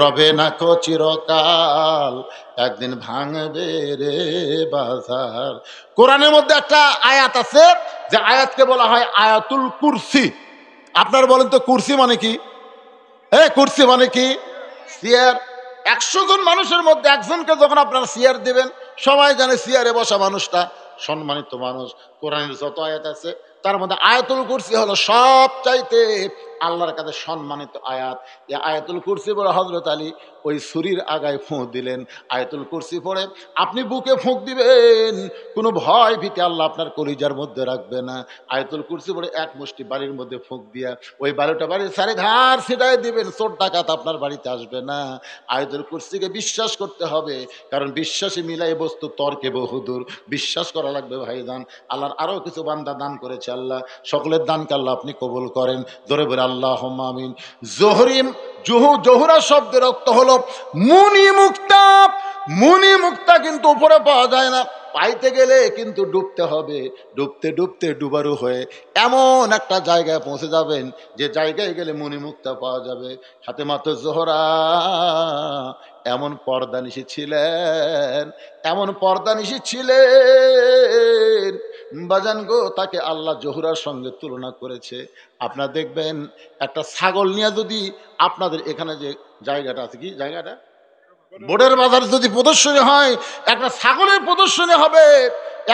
রবে না কো চিরকাল, একদিন ভাঙবে রে বাজার। কোরআনের মধ্যে একটা আয়াত আছে, যে আয়াতকে বলা হয় আয়াতুল কুরসি। আপনারা বলেন তো কুরসি মানে কি? কুরসি মানে কি? চেয়ার। 100 জন মানুষের মধ্যে একজনকে যখন আপনারা চেয়ার দিবেন, সবাই জানে চেয়ারে বসা মানুষটা সম্মানিত মানুষ। কোরআনের যত আয়াত আছে তার মধ্যে আয়াতুল কুরসি হলো সবচাইতে আল্লাহর কাছে সম্মানিত আয়াত। এই আয়াতুল কুরসি পড়ে হযরত আলী ওই ছুরির আগায় ফুঁক দিলেন। আয়াতুল কুরসি পড়ে আপনি বুকে ফুঁক দিবেন, কোনো ভয় ভীতি আল্লাহ আপনার কলিজার মধ্যে রাখবে না। আয়াতুল কুরসি পড়ে এক মুষ্টি বাড়ির মধ্যে ফুঁক দিয়া ওই বাড়িটা বাড়ির চারিধার ছিটাই দিবেন, চোর ডাকাত আপনার বাড়িতে আসবে না। আয়াতুল কুরসিকে বিশ্বাস করতে হবে, কারণ বিশ্বাসে মিলাই বস্তু তর্কে বহুদূর। বিশ্বাস করা লাগবে ভাইজান। আল্লাহর আরো কিছু বান্দা দান করেছে, আল্লাহ সকলের দানকে আল্লাহ আপনি কবুল করেন। ধরে বলে আল্লাহুম্মা আমিন। জোহরা শব্দের অর্থ হলো মুনি মুক্তা। মুনি মুক্তা কিন্তু উপরে পাওয়া যায় না, পাইতে গেলে কিন্তু ডুবতে হবে। ডুবতে ডুবতে ডুবারু হয়ে এমন একটা জায়গায় পৌঁছে যাবেন, যে জায়গায় গেলে মুনি মুক্তা পাওয়া যাবে। ফাতেমাতুজ জোহরা এমন পর্দানিশী ছিলেন, এমন পর্দানিশী ছিলেন বাজান গো, তাকে আল্লাহ জোহরার সঙ্গে তুলনা করেছে। আপনারা দেখবেন একটা ছাগল নিয়ে যদি আপনাদের এখানে যে জায়গাটা আছে, কি জায়গাটা, বোর্ডের বাজার যদি প্রদর্শনী হয়, একটা ছাগলের প্রদর্শনী হবে,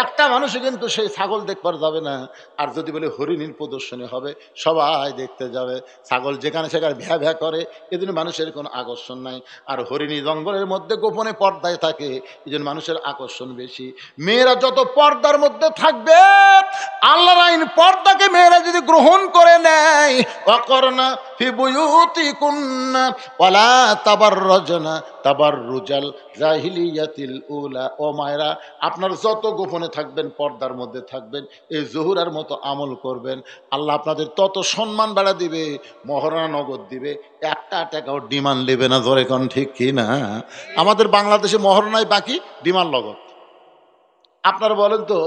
একটা মানুষে কিন্তু সেই ছাগল দেখবার যাবে না। আর যদি বলে হরিণীর প্রদর্শনী হবে, সবাই দেখতে যাবে। ছাগল যেখানে সেখানে ভ্যা ভ্যা করে, এজন্য মানুষের কোনো আকর্ষণ নাই। আর হরিণী জঙ্গলের মধ্যে গোপনে পর্দায় থাকে, এই জন্য মানুষের আকর্ষণ বেশি। মেয়েরা যত পর্দার মধ্যে থাকবে, আল্লাহর আইন পর্দাকে মেয়েরা যদি গ্রহণ করে নেয়, ওয়াকরনা ফি বুয়ুতিকুন্না ওয়ালা তাবাররাজনা তাবাররুজাল জাহিলিয়াতিল উলা। ও মায়েরা, আপনার যত গোপনে থাকবেন, পর্দার মধ্যে থাকবেন, এই জোহরার মতো আমল করবেন, আল্লাহ আপনাদের তত সম্মান বাড়া দিবে, মহারণা নগদ দিবে, একটা টাকাও ডিমান্ড নেবে না। ধরে কোন ঠিক কি না? আমাদের বাংলাদেশে মহারণায় বাকি, ডিমান্ড নগদ। আপনারা বলেন তো,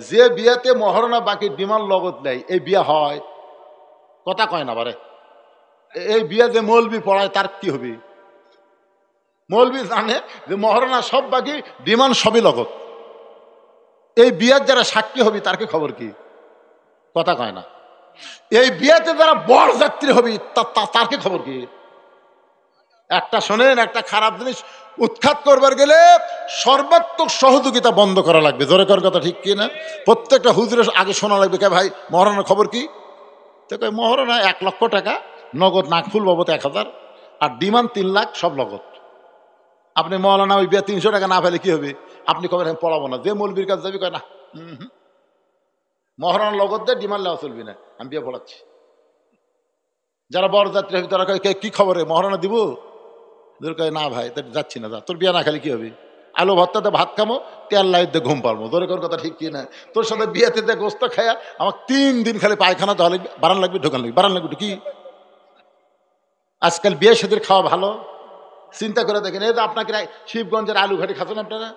যে বিয়াতে মহারণা বাকি ডিমান্ড নগদ নেই, এই বিয়া হয়? কথা কয় না বারে। এই বিয়া যে মৌলবি পড়ায়, তার কি হবে? মৌলবি জানে যে মহারণা সব বাকি, ডিমান্ড সবই লগত। এই বিয়ার যারা সাক্ষী হবি, তার কি খবর কি? কথা কয় না। এই বিয়াতে যারা বর যাত্রী হবি, তার কি খবর কি? একটা শোনেন, একটা খারাপ জিনিস উৎখাত করবার গেলে সর্বাত্মক সহযোগিতা বন্ধ করা লাগবে। জোরে কর কথা ঠিক কি না? প্রত্যেকটা হুজুরের আগে শোনা লাগবে, কে ভাই মহারণার খবর কি? তো কয় মহারণা 1 লক্ষ টাকা নগদ, নাকফুল বাবদ 1000, আর ডিমান্ড 3 লাখ, সব নগদ। আপনি মৌলানা ওই বিয়া 300 টাকা না পেলে কি হবে? আপনি কবেন আমি পড়াবো না। যে মৌলবীর কাছে যাবি, কয় না মহারণার লগত দিয়ে ডিমান্ড নেওয়া চলবি না, আমি বিয়ে পড়াচ্ছি। যারা বরযাত্রী হবে তারা কয় কি খবরে, মহারণা দিব? কয় না ভাই, যাচ্ছি না। যা, তোর বিয়া না খালি কি হবে? আলু ভর্তাতে ভাত খামো, তেল লাইট দিয়ে ঘুম পারবো। ধরে কর কথা ঠিক কি না? তোর সাথে বিয়েতে দিয়ে গোস্ত খায়া আমার 3 দিন খালি পায়খানা যাওয়া লাগবে, বারান লাগবে, ঢোকান লাগবে, বারান লাগবে কি? আজকাল বিয়ে সাথীর খাওয়া ভালো, চিন্তা করে দেখেন। এই তো আপনাকে শিবগঞ্জের আলু ঘাটি খাচ্ছেন আপনারা,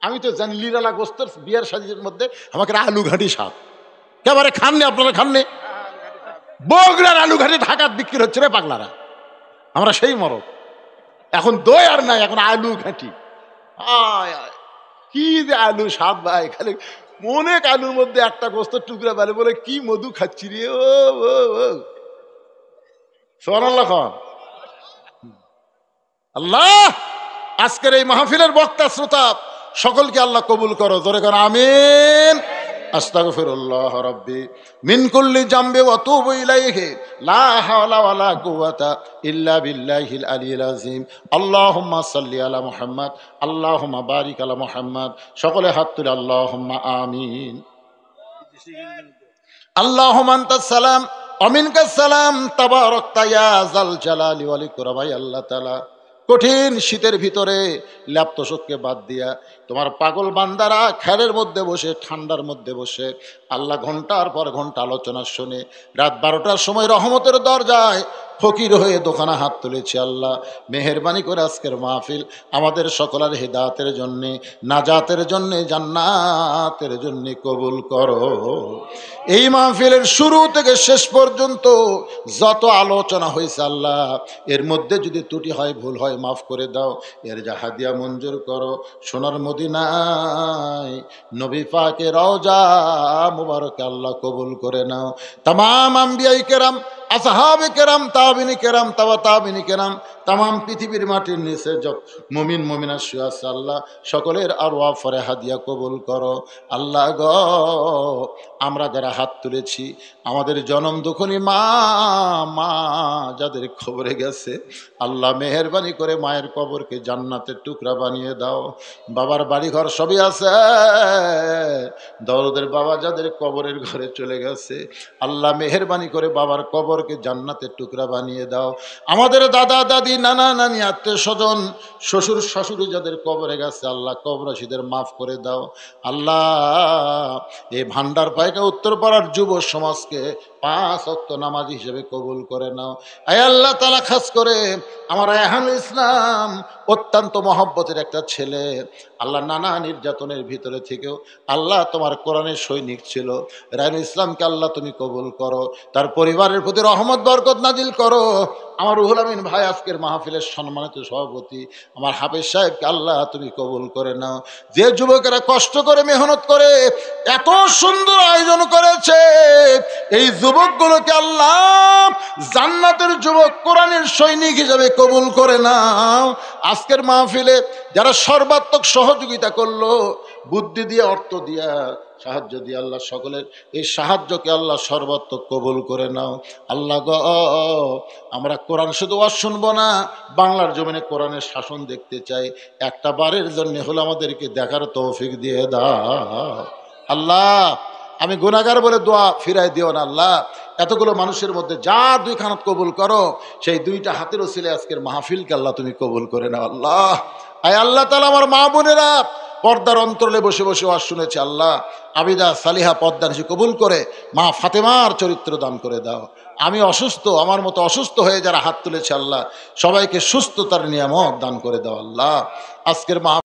আমি তো জানি লিরালা গোস্তর বিয়ের সাথীর মধ্যে আমাকে আলু ঘাটি স্বাদ, একেবারে খাননি আপনারা, খাননি? বগুড়ার আলু ঘাটি ঢাকাত বিক্রি হচ্ছে রে পাগলারা, আমরা সেই মরক। এখন দই আর নাই, এখন আলু ঘাটি। আয় আয় কি যে আলু স্বাদ ভাই, খালি অনেক আলুর মধ্যে একটা গোস্তর টুকরা বেলে বলে কি মধু খাচ্ছি রে। ও ও ও সুবহানাল্লাহ। আল্লাহ আজকের এই মাহফিলের বক্তা শ্রোতা সকলকে আল্লাহ কবুল করো, জোরে করো আমিন। আস্তাগফিরুল্লাহ রাব্বি মিন কুল্লি জামবি ওয়া তুবু ইলাইহি লা হাওলা ওয়ালা কুওয়াতা ইল্লা বিল্লাহিল আলিয়্যিল আযীম। আল্লাহুম্মা সাল্লি আলা মুহাম্মদ, আল্লাহুম্মা বারিক আলা মুহাম্মদ। সকলে হাত তুলে আল্লাহুম্মা আমিন। আল্লাহুম্মা আনতাস সালাম ওয়া মিনকাস সালাম, তাবারাকতা ইয়া যাল জালালি ওয়াল ইকরাম। আল্লাহ তাআলা কঠিন শীতের ভিতরে ল্যাপ্তশোককে বাদ দিয়া তোমার পাগল বান্দারা খেরের মধ্যে বসে, ঠান্ডার মধ্যে বসে আল্লাহ ঘন্টার পর ঘন্টা আলোচনা শুনে রাত 12টার সময় রহমতের দরজায় ফকির হয়ে দোকানে হাত তুলেছি। আল্লাহ মেহেরবানি করে আজকের মাহফিল আমাদের সকলের হেদায়েতের জন্যে, নাজাতের জন্যে, জান্নাতের জন্যে কবুল করো। এই মাহফিলের শুরু থেকে শেষ পর্যন্ত যত আলোচনা হয়েছে আল্লাহ, এর মধ্যে যদি ত্রুটি হয়, ভুল হয়, মাফ করে দাও। এর যা হাদিয়া মঞ্জুর করো। সোনার মদিনায় নবী পাকের রওজা মুবারকে আল্লাহ কবুল করে নাও। তামাম আম্বিয়ায়ে কেরাম, আসহাবে কেরাম, তাবিনী কেরাম, তাবিনী কেরাম, তামাম পৃথিবীর মাটির নিচে যত মুমিন মুমিনাত শুয়ে আছে আল্লাহ সকলের আরওয়াহ ফরে হাদিয়া কবুল করো। আল্লাহ গো আমরা যারা হাত তুলেছি, আমাদের জনম দুঃখনী মা মা যাদের খবরে গেছে আল্লাহ মেহেরবানি করে মায়ের কবরকে জান্নাতের টুকরা বানিয়ে দাও। বাবার বাড়ি ঘর সবই আছে, দরদের বাবা যাদের কবরের ঘরে চলে গেছে আল্লাহ মেহেরবানি করে বাবার কবরকে জান্নাতের টুকরা বানিয়ে দাও। আমাদের দাদা দাদি, নানা নানি, আত্মীয় স্বজন, শ্বশুর শাশুড়ি যাদের কবরে গেছে আল্লাহ কবরবাসীদের মাফ করে দাও। আল্লাহ এই ভান্ডার পাইকা উত্তরপাড়ার যুব সমাজকে 5 ওয়াক্ত নামাজ হিসেবে কবুল করে নাও। আয় আল্লাহ তাআলা, খাস করে আমার আয়হানুল ইসলাম অত্যন্ত মহব্বতের একটা ছেলে আল্লাহ, নানা নির্যাতনের ভিতরে থেকেও আল্লাহ তোমার কোরআনের সৈনিক ছিল। রায়নুল ইসলামকে আল্লাহ তুমি কবুল করো, তার পরিবারের প্রতি রহমত বরকত নাজিল করো। আমার রুহুল আমিন ভাই আজকের মাহফিলের সম্মানিত সভাপতি আমার হাফেজ সাহেবকে আল্লাহ তুমি কবুল করে নাও। যে যুবকেরা কষ্ট করে মেহনত করে এত সুন্দর আয়োজন করেছে, এই যুবকগুলোকে আল্লাহ জান্নাতের যুবক, কোরআনের সৈনিক হিসেবে কবুল করে নাও। আজকের মাহফিলে যারা সর্বাত্মক সহযোগিতা করলো, বুদ্ধি দিয়ে, অর্থ দিয়া, সাহায্য দিয়ে আল্লাহ সকলের এই সাহায্যকে আল্লাহ সর্বাত্মক কবুল করে নাও। আল্লাহ গো আমরা কোরআন শুধু ওয়াজ শুনবো না, বাংলার জমিনে কোরআনের শাসন দেখতে চাই। একটা বারের জন্য হলো আমাদেরকে দেখার তৌফিক দিয়ে দাও। আল্লাহ আমি গুনাহগার বলে দোয়া ফিরাই দিও না। আল্লাহ এতগুলো মানুষের মধ্যে যা 2 খানাত কবুল করো, সেই 2টা হাতের ওসিলায় আজকের মাহফিলকে আল্লাহ তুমি কবুল করে নাও। আল্লাহ আয় আল্লাহ তাআলা আমার মা বোনেরা পর্দার অন্তরে বসে বসে ওয়াজ শুনেছে আল্লাহ, আবিদা সালিহা পদ্মানিশি কবুল করে মা ফাতেমার চরিত্র দান করে দাও। আমি অসুস্থ, আমার মতো অসুস্থ হয়ে যারা হাত তুলেছে আল্লাহ সবাইকে সুস্থতার নিয়ামত দান করে দাও। আল্লাহ আজকের মা